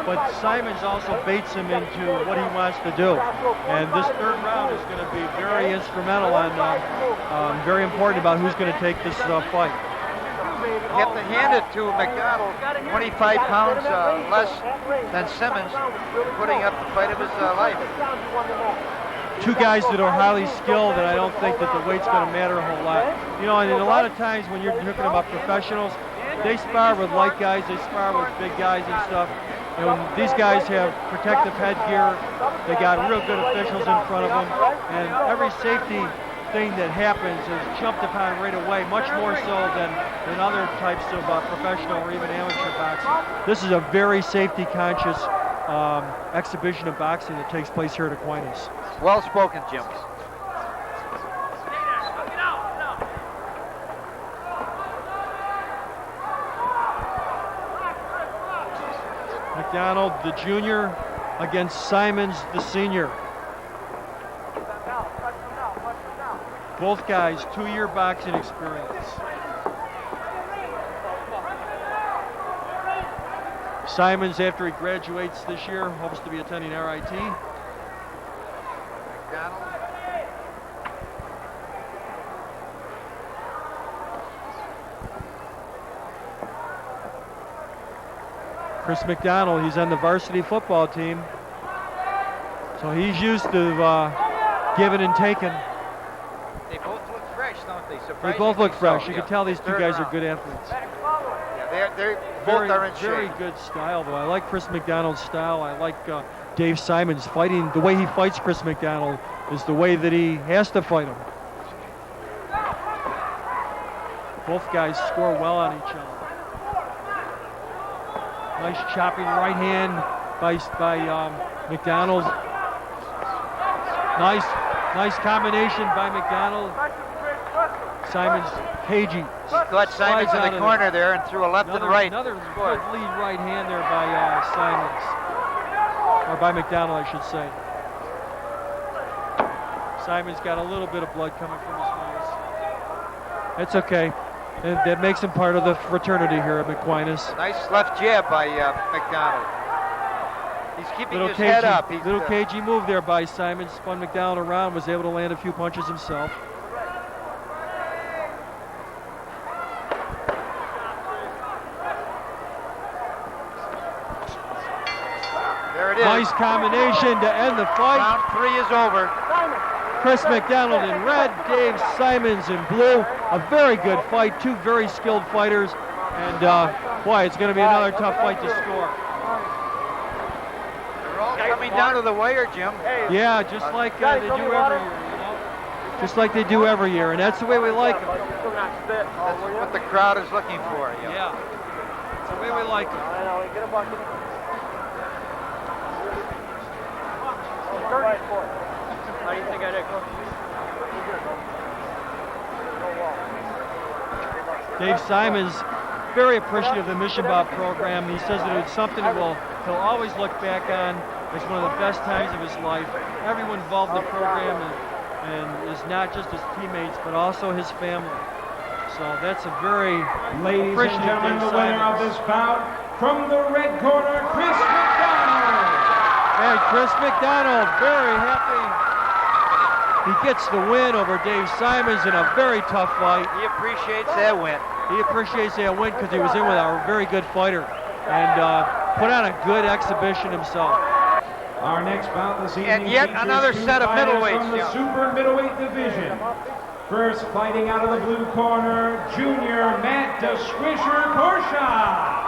but Simons also baits him into what he wants to do. And this 3rd round is going to be very instrumental on, very important about who's going to take this fight. You have to hand it to McDonald, 25 pounds less than Simmons, putting up the fight of his life. Two guys that are highly skilled, and I don't think that the weight's going to matter a whole lot. You know, and a lot of times when you're talking about professionals, they spar with light guys, they spar with big guys and stuff. And these guys have protective headgear. They got real good officials in front of them, and every safety thing that happens is jumped upon right away, much more so than other types of professional or even amateur boxing. This is a very safety-conscious exhibition of boxing that takes place here at Aquinas. Well spoken, Jim. McDonald, the junior, against Simons, the senior. Both guys, 2-year boxing experience. Simons, after he graduates this year, hopes to be attending RIT. Chris McDonald, he's on the varsity football team, so he's used to giving and taking. They both look fresh, don't they? They both look fresh. You can tell these two guys are good athletes. Yeah, they're both are in shape. Very good style, though. I like Chris McDonald's style. I like Dave Simons fighting. The way he fights Chris McDonald is the way that he has to fight him. Both guys score well on each other. Nice chopping right hand by McDonald. Nice combination by McDonald. Simons, cagey. Got Simons in the corner there and threw a left and right. Another good lead right hand there by Simons. Or by McDonald, I should say. Simons got a little bit of blood coming from his nose. It's okay. And that makes him part of the fraternity here at Aquinas. Nice left jab by McDonald. He's keeping his head up. Little cagey move there by Simons. Spun McDonald around, was able to land a few punches himself. There it is. Nice combination to end the fight. Round 3 is over. Chris McDonald in red, Dave Simons in blue. A very good fight, two very skilled fighters. And boy, it's going to be another tough fight to score. They're all coming down to the wire, Jim. Yeah, just like they do every year, you know? Just like they do every year, and that's the way we like them. That's what the crowd is looking for. Yeah, that's the way we like them. How do you think I did, Coach? Dave Simons, very appreciative of the Mission Bob program. He says that it's something that he'll always look back on as one of the best times of his life. Everyone involved in the program and is not just his teammates, but also his family. So that's a very Ladies and gentlemen, the winner of this bout, from the red corner, Chris McDonald. And Chris McDonald, very happy. He gets the win over Dave Simons in a very tough fight. He appreciates that win. He appreciates that win because he was in with a very good fighter and put on a good exhibition himself. Our next bout this evening And yet another set of middleweights, from the super middleweight division. First, fighting out of the blue corner, junior Matt the Swisher Porsche.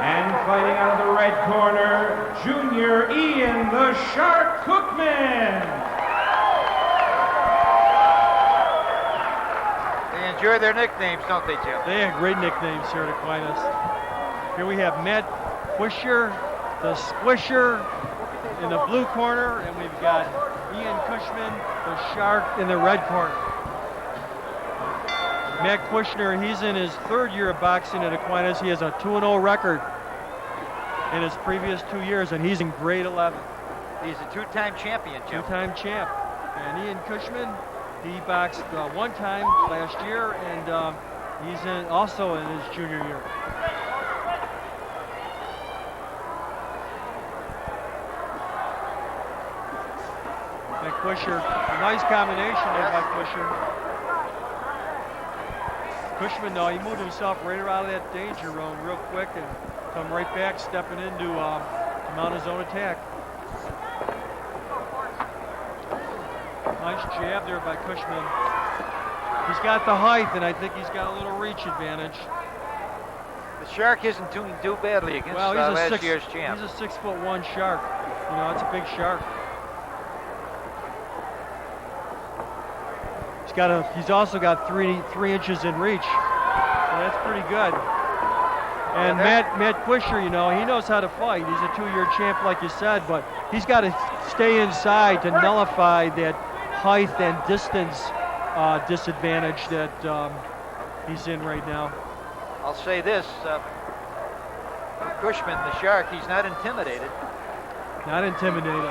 And fighting out of the red corner, junior Ian the Shark Cookman. They enjoy their nicknames, don't they, Jim? They have great nicknames here at Aquinas. Here we have Matt Fisher, the Squisher, in the blue corner, and we've got Ian Cushman, the Shark, in the red corner. Matt Kushner, he's in his 3rd year of boxing at Aquinas. He has a 2-0 record in his previous 2 years, and he's in grade 11. He's a 2-time champion, Jim. 2-time champ. And Ian Cushman, he boxed 1 time last year, and he's also in his junior year. Matt Kusher, a nice combination there by Kusher. Cushman, though, he moved himself right out of that danger zone real quick and come right back, stepping in to mount his own attack. Nice jab there by Cushman. He's got the height, and I think he's got a little reach advantage. The Shark isn't doing too badly against last year's champ. He's a 6'1" Shark. You know, it's a big Shark. He's also got 3 inches in reach, so that's pretty good. And Matt Quisher, you know, he knows how to fight. He's a 2-year champ, like you said, but he's got to stay inside to nullify that height and distance disadvantage that he's in right now. I'll say this, Cushman, the Shark, he's not intimidated. Not intimidated.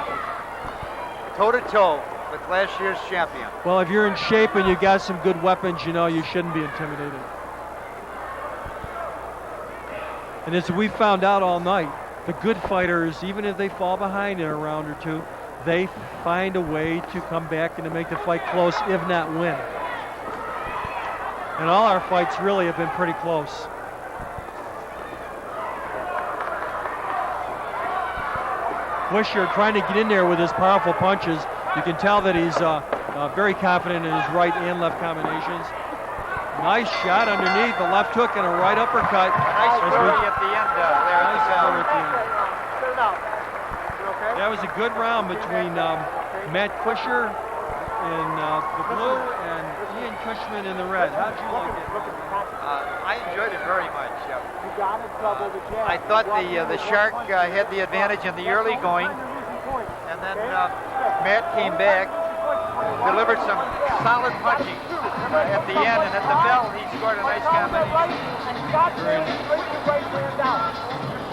Toe-to-toe with last year's champion. Well, if you're in shape and you got some good weapons, you know, you shouldn't be intimidated. And as we found out all night, the good fighters, even if they fall behind in a round or two, they find a way to come back and to make the fight close, if not win. And all our fights really have been pretty close. Quisher trying to get in there with his powerful punches. You can tell that he's very confident in his right and left combinations. Nice shot underneath, the left hook and a right uppercut. Nice flurry at the end there. Nice flurry at the end. That was a good round between Matt Quisher in the blue and Ian Cushman in the red. How'd you like it? I enjoyed it very much. I thought the Shark had the advantage in the early going, and then Matt came back, delivered some solid punching at the end, and at the bell he scored a nice combination.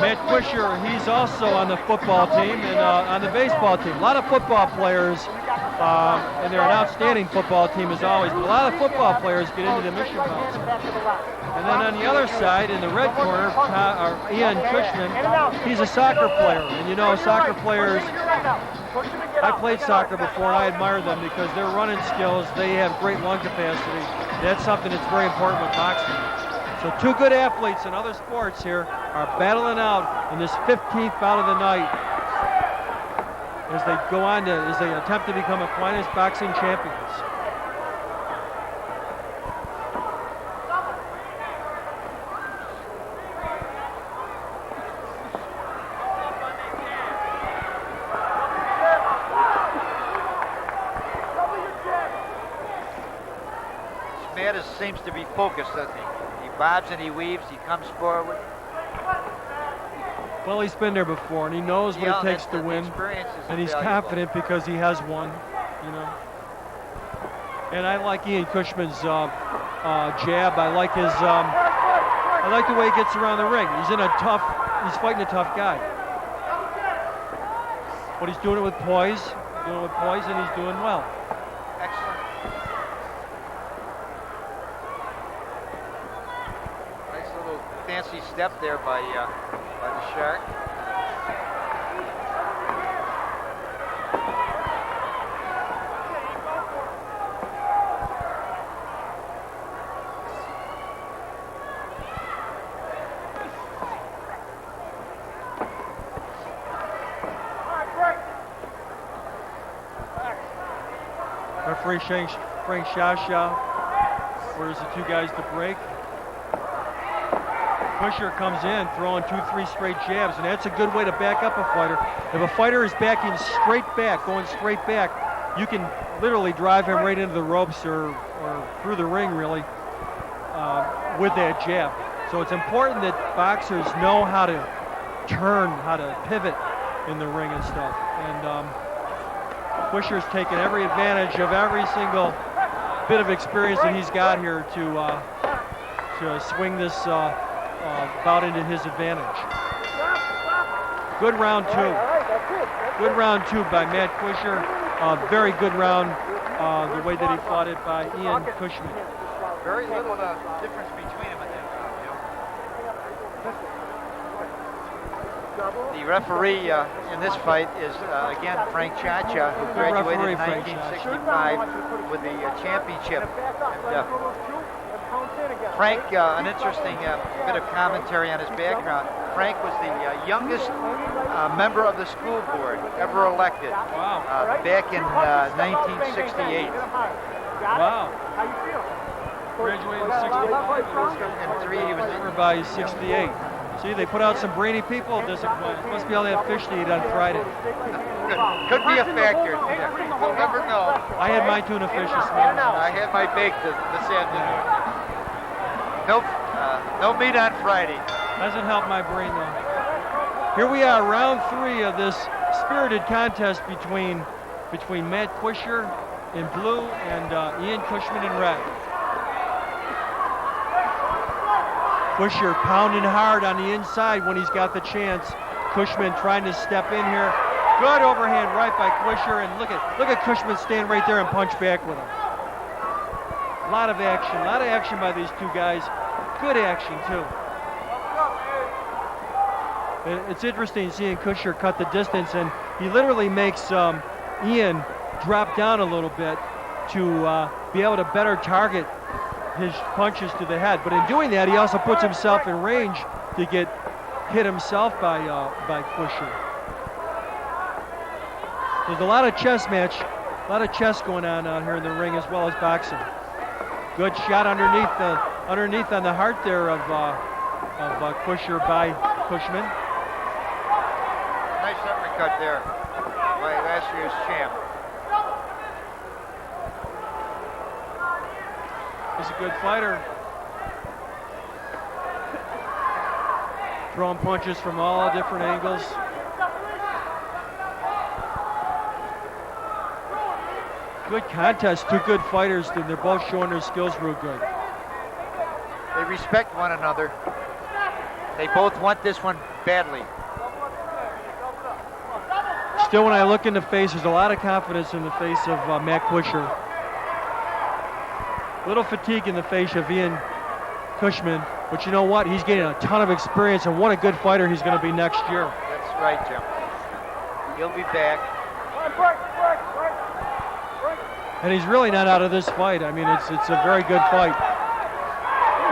Matt Quisher, he's also on the football team and on the baseball team. A lot of football players, and they're an outstanding football team as always, but a lot of football players get into the mission bouts. And then on the other side, in the red corner, Ian Cushman, he's a soccer player. And you know, soccer players, I played soccer before and I admire them because their running skills, they have great lung capacity. That's something that's very important with boxing. So 2 good athletes in other sports here are battling out in this 15th bout of the night as they go on to, as they attempt to become Aquinas boxing champions. Matt seems to be focused, doesn't he? He bobs and he weaves, he comes forward. Well, he's been there before, and he knows what it takes to win, and he's confident because he has won, you know. And I like Ian Cushman's jab. I like his, I like the way he gets around the ring. He's fighting a tough guy. But he's doing it with poise, and he's doing well. Excellent. Nice little fancy step there by the Shark. Referee Frank Shasha orders the 2 guys to break. Quisher comes in throwing 2-3 straight jabs, and that's a good way to back up a fighter. If a fighter is backing straight back, going straight back, you can literally drive him right into the ropes or through the ring, really, with that jab. So it's important that boxers know how to turn, how to pivot in the ring and stuff. And Quisher's taken every advantage of every single bit of experience that he's got here to swing this bout into his advantage. Good round 2. Good round 2 by Matt Quisher. Very good round, the way that he fought it by Ian Cushman. Very little difference between them in that round. The referee in this fight is, again, Frank Chacha, who graduated in 1965 with the championship. And Frank, an interesting bit of commentary on his background. Frank was the youngest member of the school board ever elected. Wow. Back in 1968. Wow. Graduated in 65. And 3, he was Remember by 68. See, they put out some brainy people at this appointment. Must be all that fish to eat on Friday. could be a factor. We'll never know. I had my tuna fish this morning. I had my bake this afternoon. Nope, no meat on Friday. Doesn't help my brain though. Here we are, round 3 of this spirited contest between Matt Quisher in blue and Ian Cushman in red. Quisher pounding hard on the inside when he's got the chance. Cushman trying to step in here. Good overhand right by Quisher, and look at Cushman stand right there and punch back with him. A lot of action by these two guys. Good action too. It's interesting seeing Quisher cut the distance, and he literally makes Ian drop down a little bit to be able to better target his punches to the head. But in doing that, he also puts himself in range to get hit himself by Quisher. There's a lot of chess going on out here in the ring as well as boxing. Good shot underneath on the heart there of Quisher by Cushman. Nice uppercut there by last year's champ. He's a good fighter. Throwing punches from all different angles. Good contest, two good fighters, and they're both showing their skills real good. They respect one another. They both want this one badly. Still, when I look in the face, there's a lot of confidence in the face of Matt Quisher. Little fatigue in the face of Ian Cushman, but you know what? He's gaining a ton of experience, and what a good fighter he's going to be next year. That's right, Jim. He'll be back. And he's really not out of this fight. I mean, it's a very good fight.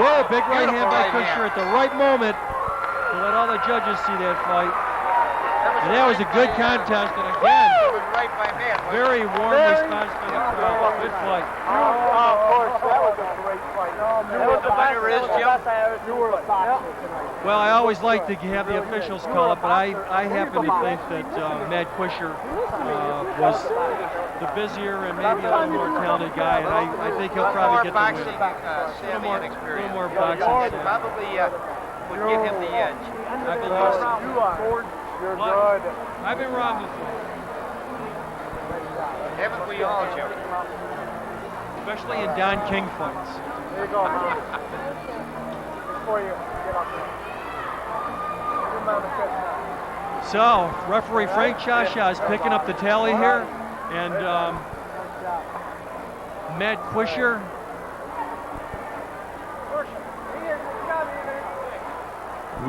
Whoa, big right hand by Quisher at the right moment to let all the judges see that fight. And that was a good contest, and again, Right by Matt. very warm response from the crowd. Good fight. Of course, that was a great fight. You know what the fighter is, Jim? Well, I always like to have the officials call it, but I happen to think that Matt Quisher was the busier and maybe a little more talented guy, and I think he'll probably get the win. A little more boxing. Probably would give him the edge. I've been lost. You're good. I've been wrong before, Haven't we all, Jim? especially in Don King fights. There you go. Before you get up there. So, referee Frank Chasha is picking up the tally here, and Matt Quisher.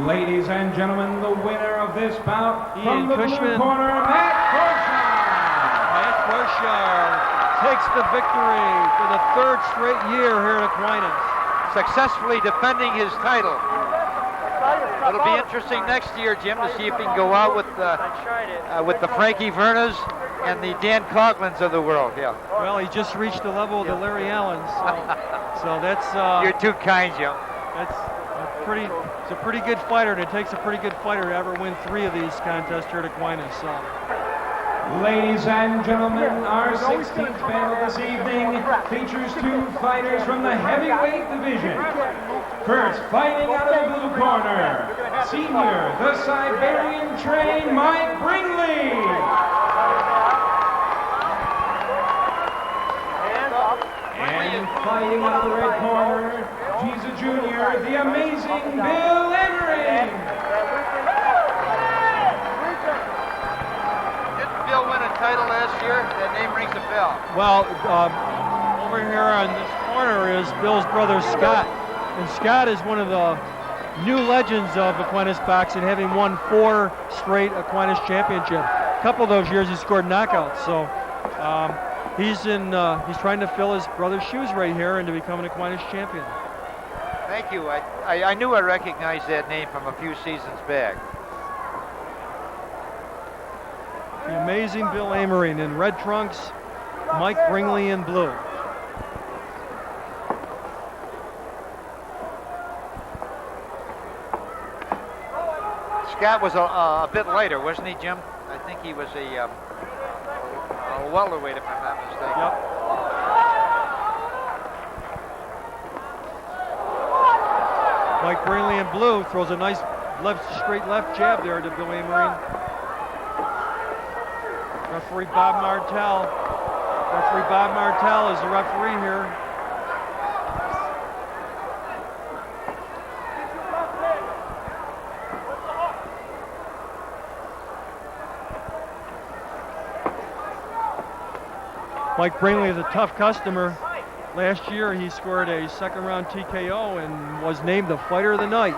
Ladies and gentlemen, the winner of this bout Ian from the Cushman. blue corner, Matt Matt Quisher takes the victory for the 3rd straight year here at Aquinas. Successfully defending his title. It'll be interesting next year, Jim, to see if he can go out with the Frankie Vernas and the Dan Couglins of the world. Yeah. Well, he just reached the level of the Larry Allens, so that's You're too kind, Jim. that's it's a pretty good fighter, and it takes a pretty good fighter to ever win 3 of these contests here at Aquinas. So. Ladies and gentlemen, our 16th battle this evening features 2 fighters from the heavyweight division. First, fighting out of the blue corner, senior, the Siberian trained Mike Bringley. And fighting out of the red corner, Jesus Jr., the amazing Bill Emmering. Didn't Bill win a title last year? That name rings a bell. Well, over here on this corner is Bill's brother Scott, and Scott is one of the new legends of Aquinas boxing, having won 4 straight Aquinas championships. A couple of those years he scored knockouts, so he's trying to fill his brother's shoes right here and to become an Aquinas champion. Thank you. I knew I recognized that name from a few seasons back. The amazing Bill Amering in red trunks, Mike Bringley in blue. Scott was a bit lighter, wasn't he, Jim? I think he was a welterweight, if I'm not mistaken. Yep. Mike Bringley in blue throws a nice straight left jab there to Bill Amering. Referee Bob Martell. Referee Bob Martell is the referee here. Mike Bringley is a tough customer. Last year he scored a second round TKO and was named the fighter of the night.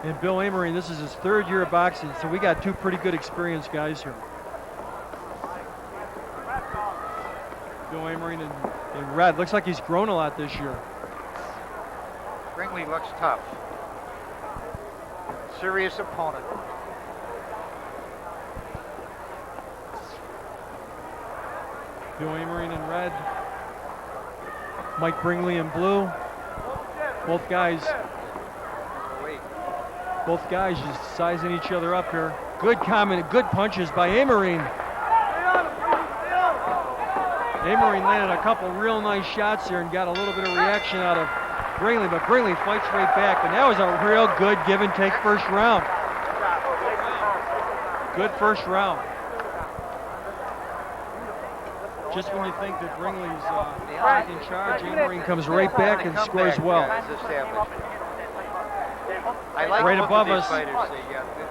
And Bill Amering, this is his third year of boxing, so we got two pretty good experienced guys here. Bill Amering in red. Looks like he's grown a lot this year. Bringley looks tough. Serious opponent. Bill Amering in red. Mike Bringley in blue. Both guys just sizing each other up here. Good punches by Amering. Amering landed a couple real nice shots here and got a little bit of reaction out of Bringley, but Bringley fights right back, and that was a real good give and take first round. Good first round. Just when you think that Bringley's taking charge, Amering comes right back and scores well. I like right both above of these us. Fighters.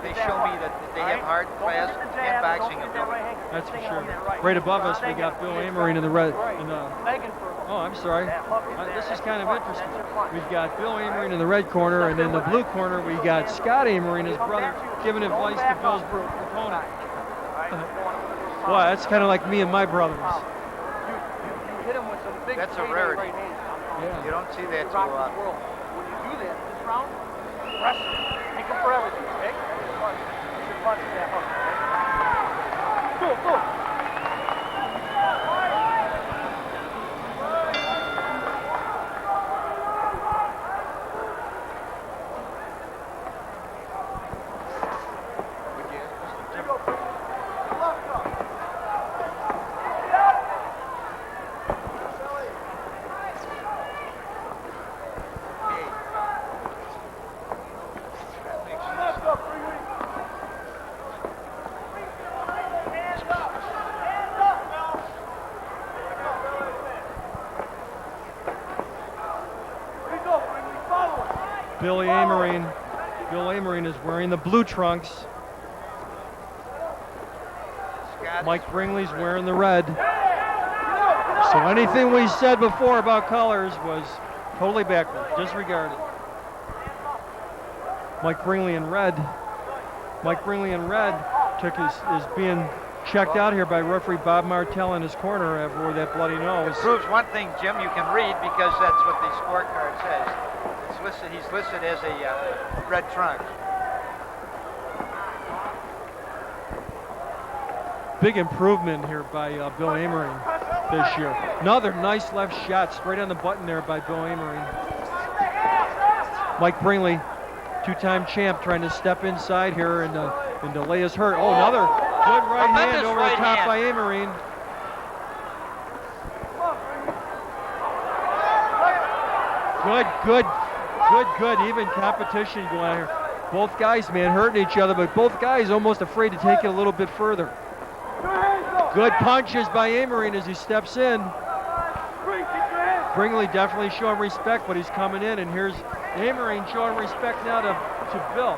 They show me that they have hard class and boxing ability. That's for sure. Right above us, we got Bill Amering in the red. Oh, I'm sorry. This is kind of interesting. We've got Bill Amering in the red corner, and in the blue corner, we got Scott Amering, his brother, giving advice to Bill's opponent. Wow, that's kind of like me and my brothers. That's a rarity. Yeah. You don't see that too often. When you do that this round, press him. Take him for everything, okay? Punch that hook, okay? Go. Bill Amering is wearing the blue trunks. Mike Bringley's wearing the red. So anything we said before about colors was totally backward, disregarded. Mike Bringley in red. Mike Bringley in red is being checked out here by referee Bob Martell in his corner over that bloody nose. It proves one thing, Jim, you can read because that's what the scorecard says. He's listed as a red trunk. Big improvement here by Bill Amering this year. Another nice left shot straight on the button there by Bill Amering. Mike Bringley, two-time champ, trying to step inside here and delay his hurt. Oh, another good right hand over the top by Amering. Good, even competition going on here. Both guys, man, hurting each other, but both guys almost afraid to take it a little bit further. Good punches by Amering as he steps in. Bringley definitely showing respect, but he's coming in, and here's Amering showing respect now to Bill.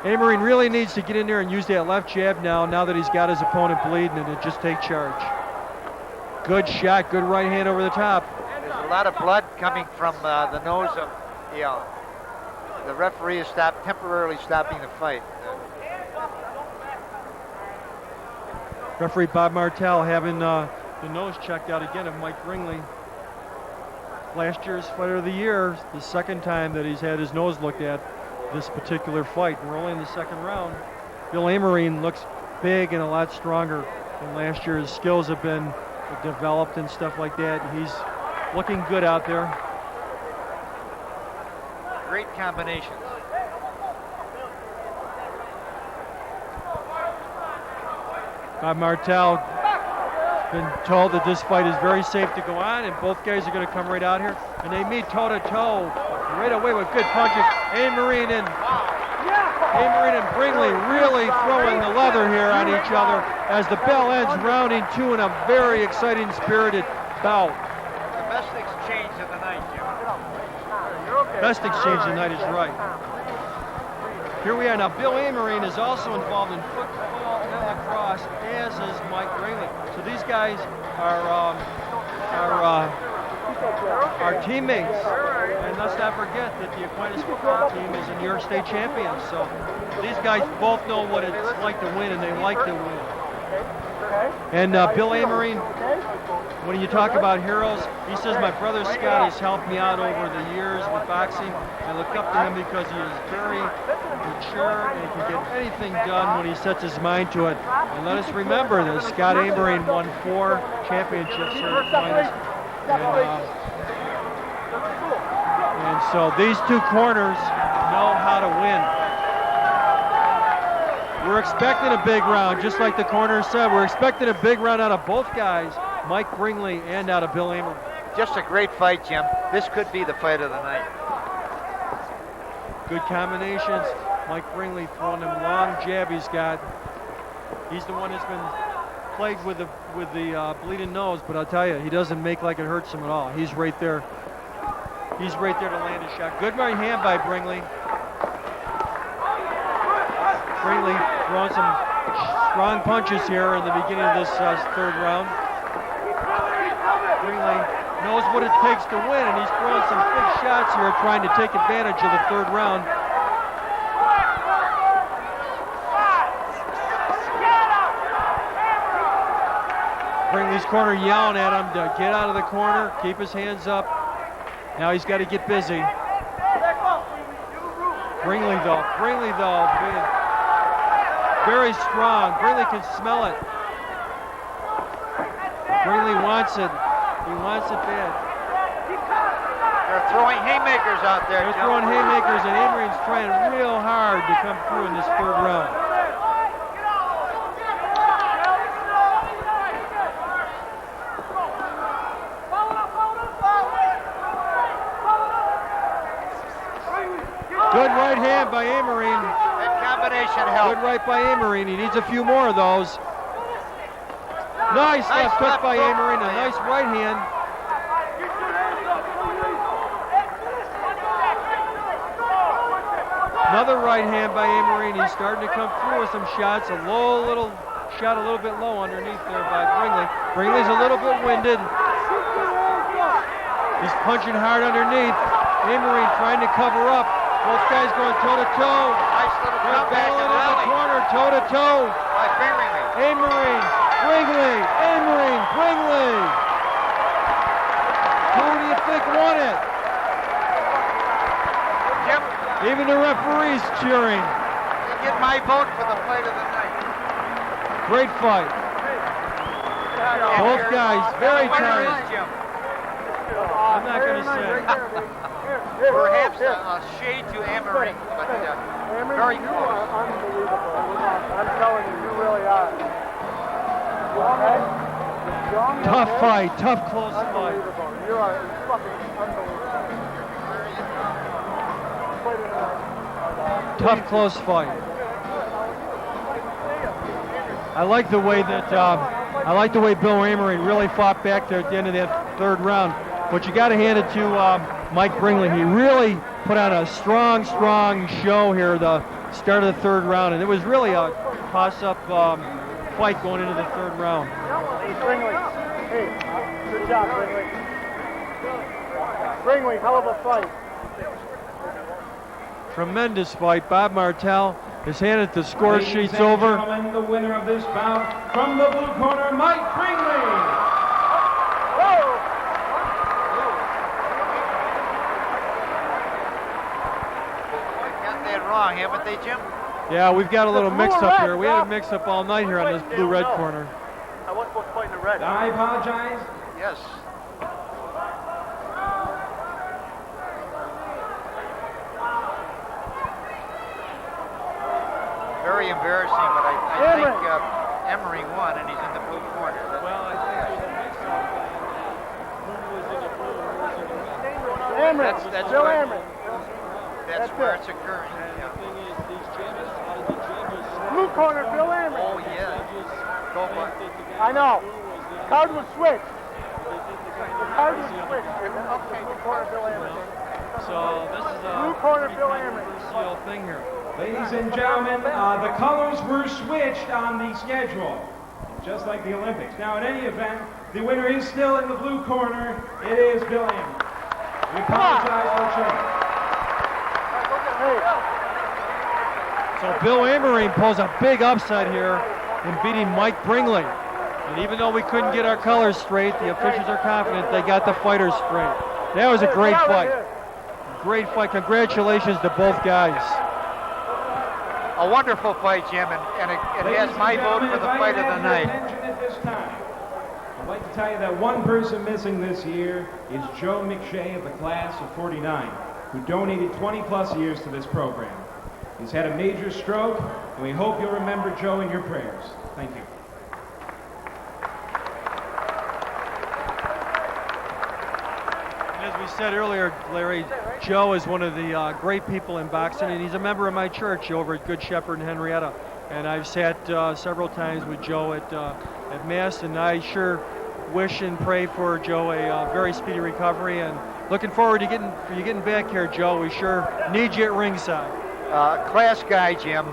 Amering really needs to get in there and use that left jab now that he's got his opponent bleeding, and just take charge. Good shot, good right hand over the top. There's a lot of blood coming from the nose of the referee is temporarily stopping the fight. Referee Bob Martell having the nose checked out again of Mike Bringley. Last year's Fighter of the Year, the second time that he's had his nose looked at this particular fight. We're only in the second round. Bill Amarine looks big and a lot stronger than last year. His skills have been developed and stuff like that. He's looking good out there. Great combinations. Bob Martell has been told that this fight is very safe to go on, and both guys are going to come right out here, and they meet toe-to-toe right away with good punches. Amarine and Bringley really throwing the leather here on each other as the bell ends rounding two in a very exciting, spirited bout. The best exchange of the night, Jim. Best exchange of the night is right. Here we are now. Bill Amarine is also involved in football and lacrosse, as is Mike Bringley. So these guys are teammates. And let's not forget that the Aquinas football team is a New York State champion. So these guys both know what it's like to win, and they like to win. And Bill Amarine, when you talk about heroes, he says, my brother Scott has helped me out over the years with boxing. I look up to him because he is very mature and he can get anything done when he sets his mind to it. And let us remember that Scott Amarine won 4 championships here at Aquinas. And so these two corners know how to win. We're expecting a big round, just like the corner said. We're expecting a big round out of both guys, Mike Bringley and out of Bill Amarine. Just a great fight, Jim. This could be the fight of the night. Good combinations. Mike Bringley throwing them long jab he's got. He's the one that's been plagued with the bleeding nose, but I'll tell you, he doesn't make like it hurts him at all. He's right there. He's right there to land a shot. Good right hand by Bringley. Bringley throwing some strong punches here in the beginning of this third round. Bringley knows what it takes to win, and he's throwing some big shots here, trying to take advantage of the third round. Bringley's corner yelling at him to get out of the corner, keep his hands up. Now he's got to get busy. Bringley though, being very strong. Bringley can smell it. Bringley wants it. He wants it bad. They're throwing haymakers out there. They're throwing haymakers, and Amarine's trying real hard to come through in this third round. Good right hand by Amarine. That combination helped. Good right by Amarine. He needs a few more of those. Nice left hook by Amarine. A nice right hand. Another right hand by Amarine. He's starting to come through with some shots. A little shot a little bit low underneath there by Bringley. Bringley's a little bit winded. He's punching hard underneath. Amarine trying to cover up. Both guys going toe-to-toe. Nice little They're comeback battling and in the rally. corner, toe-to-toe. By Bringley. Amarine, Bringley, Amarine, Bringley. Who do you think won it? Jim, Even the referees cheering. you get my vote for the fight of the night. Great fight. Both guys very Winner is tired. Jim. I'm not going to say. Perhaps a shade to Amarine, but very You close. are unbelievable. I'm telling you, you really are. Okay? Young, Tough okay? fight, tough close fight. Unbelievable. You are fucking unbelievable. Tough close fight. I like the way that Bill Amarine really fought back there at the end of that third round. But you got to hand it to Mike Bringley. He really put on a strong show here the start of the third round, and it was really a toss-up fight going into the third round. Hey, Bringley. Hey, good job, Bringley. Bringley, hell of a fight. Tremendous fight. Bob Martell is handed the score Ladies sheets and over. gentlemen, the winner of this bout from the blue corner, Mike Bringley. Got that wrong, haven't they, Jim? Yeah, we've got a little mix-up here. We had a mix-up all night here on this blue-red corner. I wasn't supposed to fight in the red. I apologize. Yes. Very embarrassing, but I think Emery won, and he's in the blue corner. Well, I think there's a mix-up. Who was in the blue and who was in the red? Amron. That's Bill where- Amron. That's where it's occurring. And Yeah. the thing is, these judges, a lot of the judges, Blue corner, Bill Amron. Oh, yeah. Go for it. I know. Card was switched. The card was switched. Okay. Blue corner, Bill Amron. So this is a Blue corner, pretty Bill Amron. controversial thing here. Ladies and gentlemen, the colors were switched on the schedule, just like the Olympics. Now, in any event, the winner is still in the blue corner. It is Bill Amron. We apologize for the change. So Bill Amory pulls a big upset here in beating Mike Bringley. And even though we couldn't get our colors straight, the officials are confident they got the fighters straight. That was a great fight. Great fight. Congratulations to both guys. A wonderful fight, Jim, and it has my vote for the fight of the night. At this time, I'd like to tell you that one person missing this year is Joe McShay of the class of 49, who donated 20 plus years to this program. He's had a major stroke, and we hope you'll remember Joe in your prayers. Thank you. As we said earlier, Larry, Joe is one of the great people in boxing, and he's a member of my church over at Good Shepherd in Henrietta. And I've sat several times with Joe at Mass, and I sure wish and pray for Joe a very speedy recovery. And looking forward to getting back here, Joe. We sure need you at ringside. Class guy, Jim.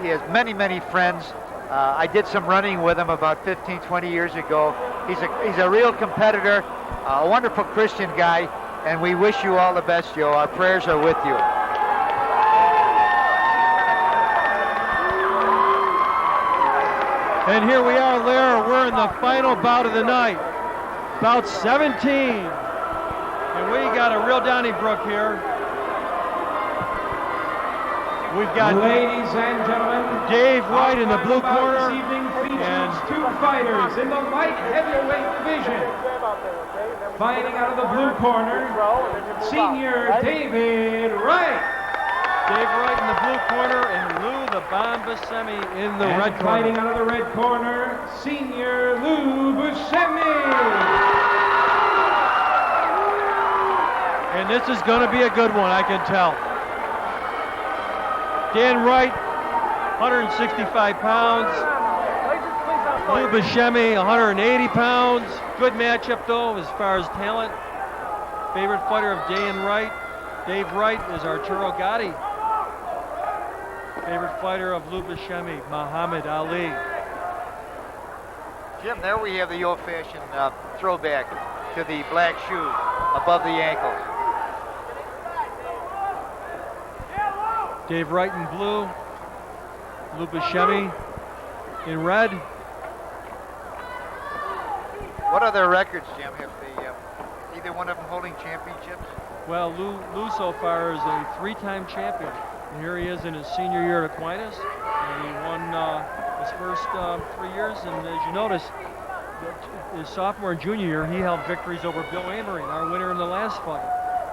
He has many, many friends. I did some running with him about 15, 20 years ago. He's a real competitor, a wonderful Christian guy, and we wish you all the best, Joe. Our prayers are with you. And here we are, Larry. We're in the final bout of the night. Bout 17. And we got a real Donnybrook here. We've got Ladies and gentlemen, Dave Wright in the blue bout corner. This evening features and two fighters in the light heavyweight division. Fighting out of the blue corner, Senior David Wright. Dave Wright in the blue corner and Lou the Bomb Buscemi in the red corner. Fighting out of the red corner, Senior Lou Buscemi. And this is going to be a good one, I can tell. Dan Wright, 165 pounds. Lou Buscemi, 180 pounds. Good matchup, though, as far as talent. Favorite fighter of Dan Wright. Dave Wright is Arturo Gatti. Favorite fighter of Lou Buscemi, Muhammad Ali. Jim, there we have the old-fashioned throwback to the black shoes above the ankles. Dave Wright in blue. Lou Buscemi in red. What are their records, Jim? Have they, either one of them holding championships? Well, Lou so far is a three-time champion. And here he is in his senior year at Aquinas. And he won his first 3 years. And as you notice, his sophomore and junior year, he held victories over Bill Amory, our winner in the last fight.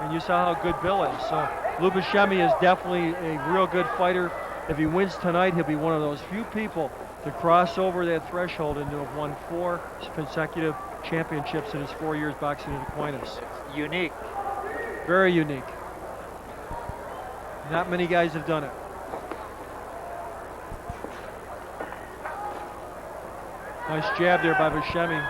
And you saw how good Bill is. So Lou Buscemi is definitely a real good fighter. If he wins tonight, he'll be one of those few people to cross over that threshold and to have won 4 consecutive championships in his 4 years boxing at Aquinas. Unique. Very unique. Not many guys have done it. Nice jab there by Buscemi.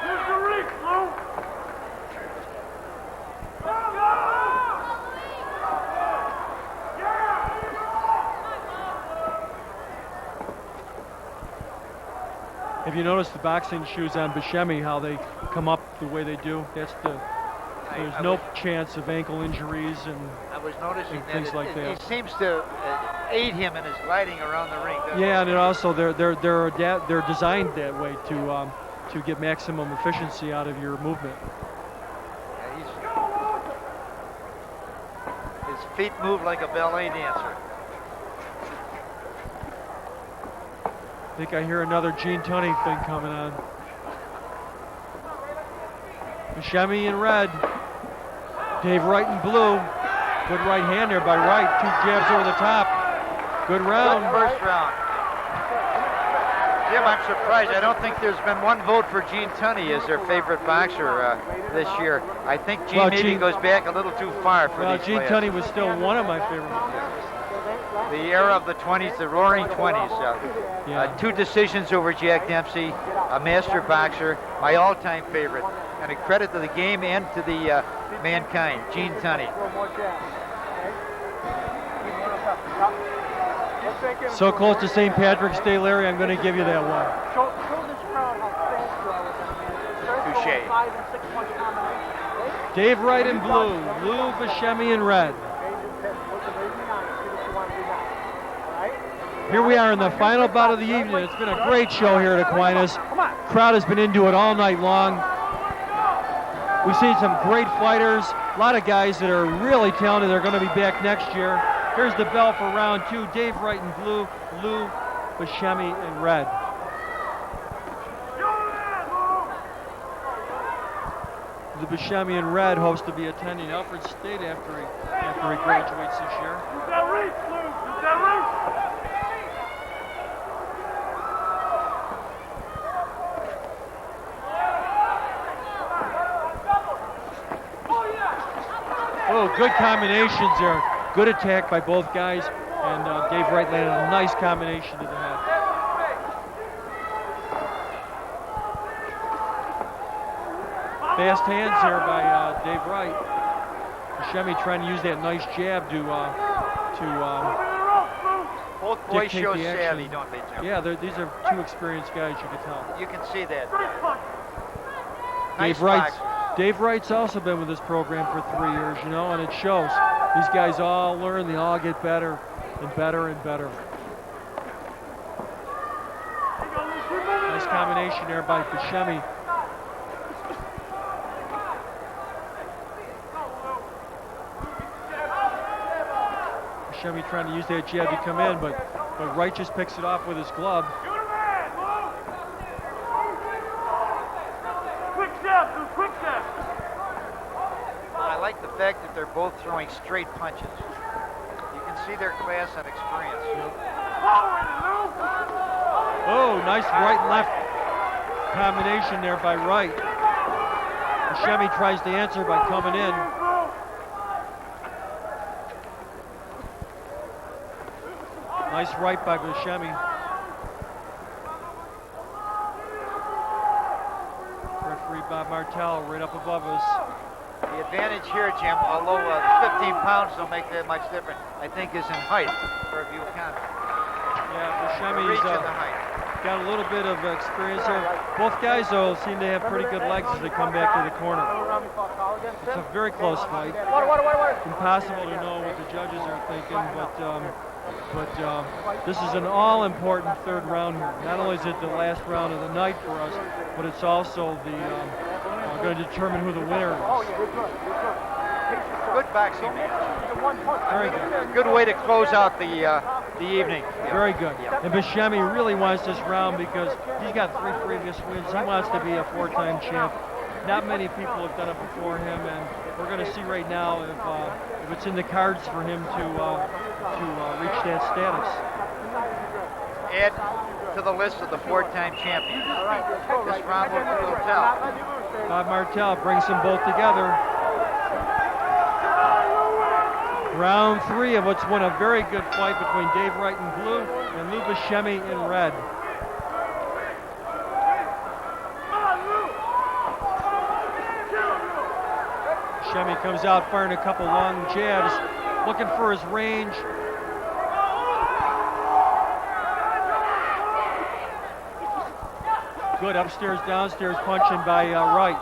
If you notice the boxing shoes on Buscemi, how they come up the way they do, there's no chance of ankle injuries and I was noticing things that like that. he seems to aid him in his gliding around the ring. Yeah, and also they're designed that way to get maximum efficiency out of your movement. Yeah, his feet move like a ballet dancer. I think I hear another Gene Tunney thing coming on. Buscemi in red. Dave Wright in blue. Good right hand there by Wright. 2 jabs over the top. Good round. Good first round. Jim, I'm surprised. I don't think there's been one vote for Gene Tunney as their favorite boxer this year. I think Gene goes back a little too far for these Gene players. Tunney was still one of my favorites. The era of the 20s, the roaring 20s. 2 decisions over Jack Dempsey, a master boxer, my all-time favorite. And a credit to the game and to the mankind, Gene Tunney. So close to St. Patrick's Day, Larry, I'm going to give you that one. Show this crowd how fast you are with them, man. Touche. 5 and 6 punch combination. Dave Wright in blue, Lou Buscemi in red. Here we are in the final bout of the evening. It's been a great show here at Aquinas. Crowd has been into it all night long. We've seen some great fighters, a lot of guys that are really talented. They're going to be back next year. Here's the bell for round 2. Dave Wright in blue, Lou Buscemi in red. Lou Buscemi in red hopes to be attending Alfred State after he graduates this year. Oh, good combinations there. Good attack by both guys, and Dave Wright landed a nice combination to the head. Fast hands here by Dave Wright. Buscemi trying to use that nice jab to both boys dictate show the action. savvy, don't they, Jim? Yeah, these are 2 experienced guys, you can tell. You can see that. Dave Wright's also been with this program for 3 years, you know, and it shows. These guys all learn, they all get better and better and better. Nice combination there by Buscemi. Buscemi trying to use that jab to come in, but Wright just picks it off with his glove. I like the fact that they're both throwing straight punches. You can see their class and experience. Oh, nice right and left combination there by Wright. Buscemi tries to answer by coming in. Nice right by Buscemi. Referee Bob Martell right up above us. The advantage here, Jim, although 15 pounds don't make that much difference, I think is in height for a view counter. Yeah, Buscemi's Reach of the height. got a little bit of experience here. Both guys, though, seem to have pretty good legs as they come back to the corner. It's a very close fight. Impossible to know what the judges are thinking, but this is an all-important 3rd round here. Not only is it the last round of the night for us, but it's also going to determine who the winner is. Good boxing match. Very good. Good way to close out the evening. Very good. And Buscemi really wants this round because he's got 3 previous wins. He wants to be a 4-time champ. Not many people have done it before him, and we're going to see right now if it's in the cards for him to reach that status. Add to the list of the 4-time champions. This round will tell. Bob Martell brings them both together. Round 3 of what's been a very good fight between Dave Wright in blue and Lou Buscemi in red. Buscemi comes out firing a couple long jabs, looking for his range. Good upstairs, downstairs punching by Wright.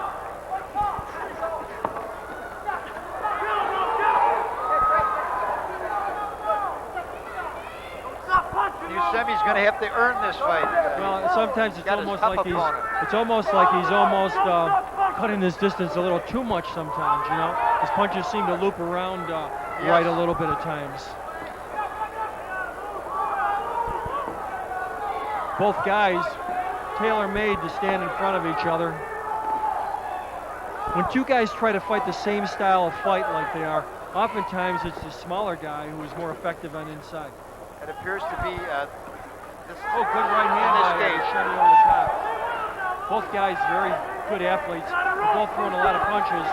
going to have to earn this fight. Well, sometimes it's got almost his like tough he's opponent. cutting his distance a little too much sometimes, you know. His punches seem to loop around right a little bit at times. Both guys tailor-made to stand in front of each other. When two guys try to fight the same style of fight like they are, oftentimes it's the smaller guy who is more effective on inside. It appears to be this. Oh, good right hand by Buscemi over the top. Both guys very good athletes. They're both throwing a lot of punches.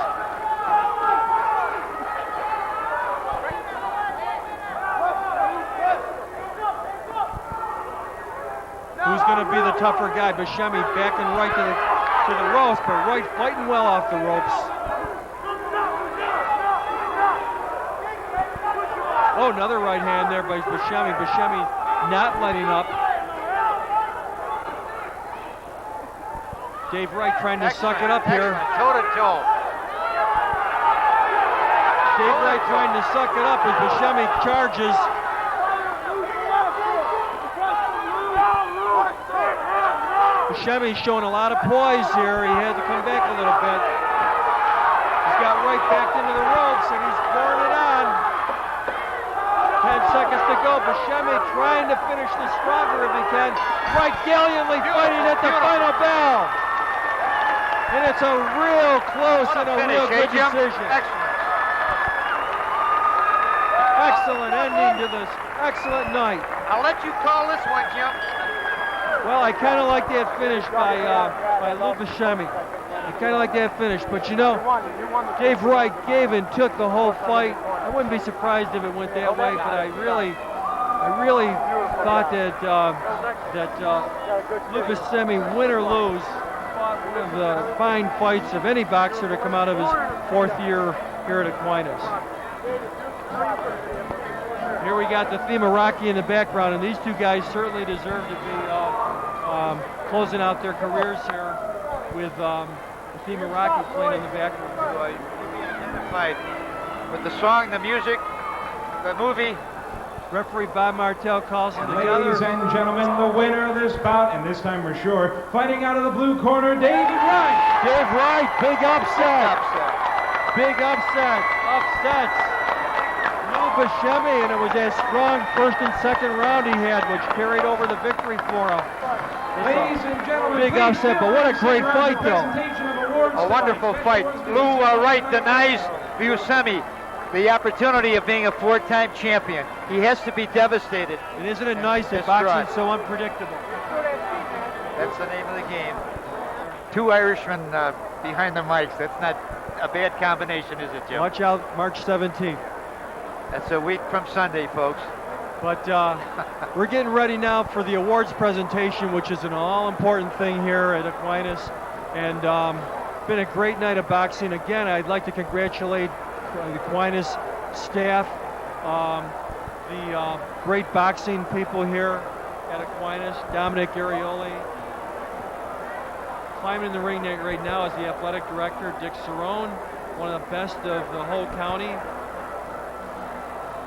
Who's going to be the tougher guy? Buscemi backing right to the ropes, but Wright fighting well off the ropes. Oh, another right hand there by Buscemi. Buscemi not letting up. Dave Wright trying to suck it up here. Toe to toe. Dave Wright trying to suck it up as Buscemi charges. Buscemi's showing a lot of poise here. He had to come back a little bit. He's got Wright back into the ropes and he's pouring it on. 10 seconds to go. Buscemi trying to finish this stronger if he can. Wright gallantly fighting at the final bell. And it's a real close and a real good decision. Excellent ending to this excellent night. I'll let you call this one, Jim. Well, I kind of like that finish by Lou Buscemi. I kind of like that finish, but you know, Dave Wright gave and took the whole fight. I wouldn't be surprised if it went that way, but I really thought that Lou Buscemi, win or lose, fought one of the fine fights of any boxer to come out of his 4th year here at Aquinas. Here we got the theme of Rocky in the background, and these two guys certainly deserve to be closing out their careers here with the theme of Rocky playing in the background. Fight with the song, the music, the movie. Referee Bob Martell calls them Ladies together. and gentlemen, the winner of this bout, and this time we're sure, fighting out of the blue corner, David Wright. Dave Wright, big upset. Big upset. Upsets. Lou Buscemi, and it was that strong first and second round he had, which carried over the victory for him. Ladies and gentlemen, big upset, but what a great fight, though. A wonderful fight. Lou Wright denies Buscemi the opportunity of being a 4-time champion. He has to be devastated. And isn't it nice that boxing's so unpredictable? That's the name of the game. Two Irishmen behind the mics. That's not a bad combination, is it, Jim? Watch out, March 17th. That's a week from Sunday, folks. But we're getting ready now for the awards presentation, which is an all-important thing here at Aquinas. And been a great night of boxing. Again, I'd like to congratulate the Aquinas staff, the great boxing people here at Aquinas. Dominic Arioli. Climbing in the ring right now is the athletic director, Dick Cerrone, one of the best of the whole county.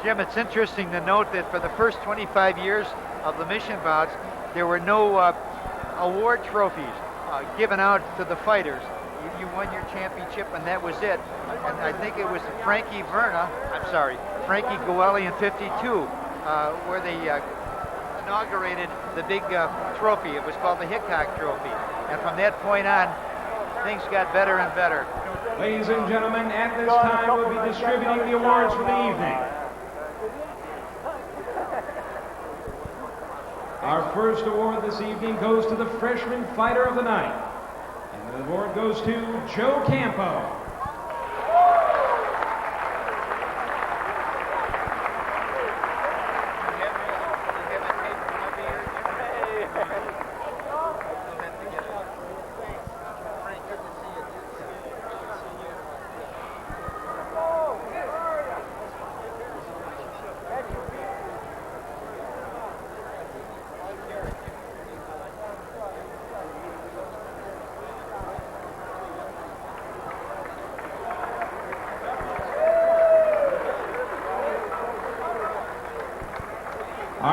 Jim, it's interesting to note that for the first 25 years of the mission bouts, there were no award trophies given out to the fighters. You won your championship and that was it. And I think it was Frankie Goelli in '52, where they inaugurated the big trophy. It was called the Hickok Trophy. And from that point on, things got better and better. Ladies and gentlemen, at this time we'll be distributing the awards for the evening. Our first award this evening goes to the freshman fighter of the night. And the award goes to Joe Campo.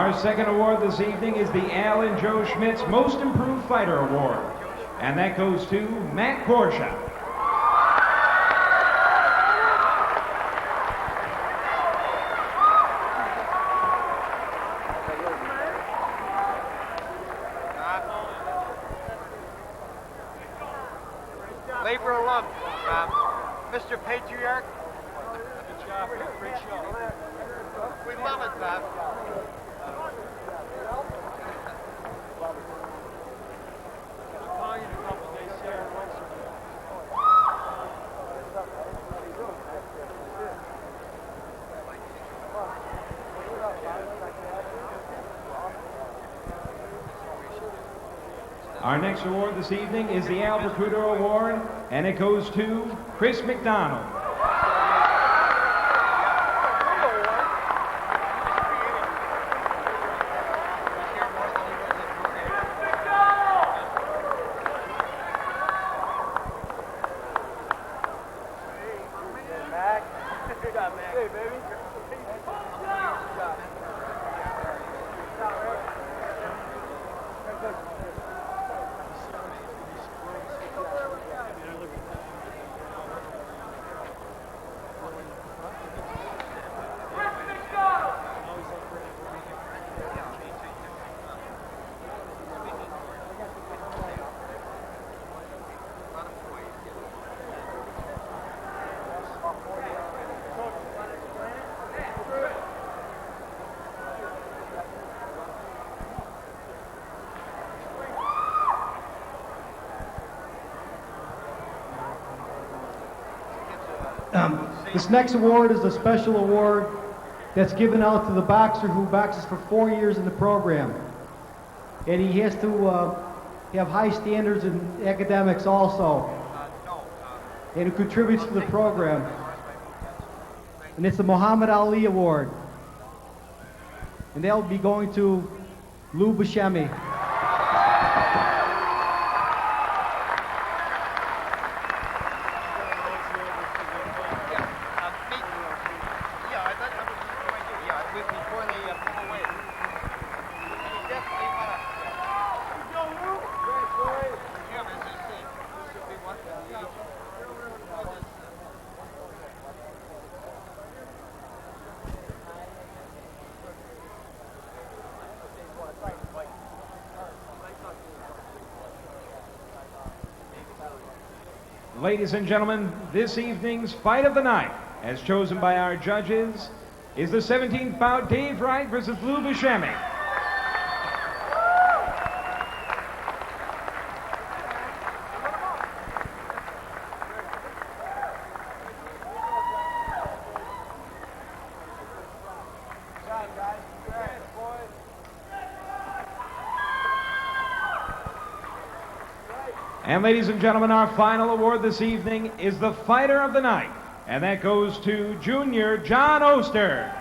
Our second award this evening is the Al and Joe Schmitz Most Improved Fighter Award. And that goes to Matt Korsha. Labor of love, Mr. Patriarch. Good job. Great show. We love it, Bob. I'll call you in a couple days, Sarah. Our next award this evening is the Al Recruiter Award, and it goes to Chris McDonald. This next award is a special award that's given out to the boxer who boxes for 4 years in the program. And he has to have high standards in academics also. And who contributes to the program. And it's the Muhammad Ali Award. And that will be going to Lou Buscemi. Ladies and gentlemen, this evening's fight of the night, as chosen by our judges, is the 17th bout Dave Wright versus Lou Buscemi. And ladies and gentlemen, our final award this evening is the Fighter of the Night, and that goes to Junior John Oster.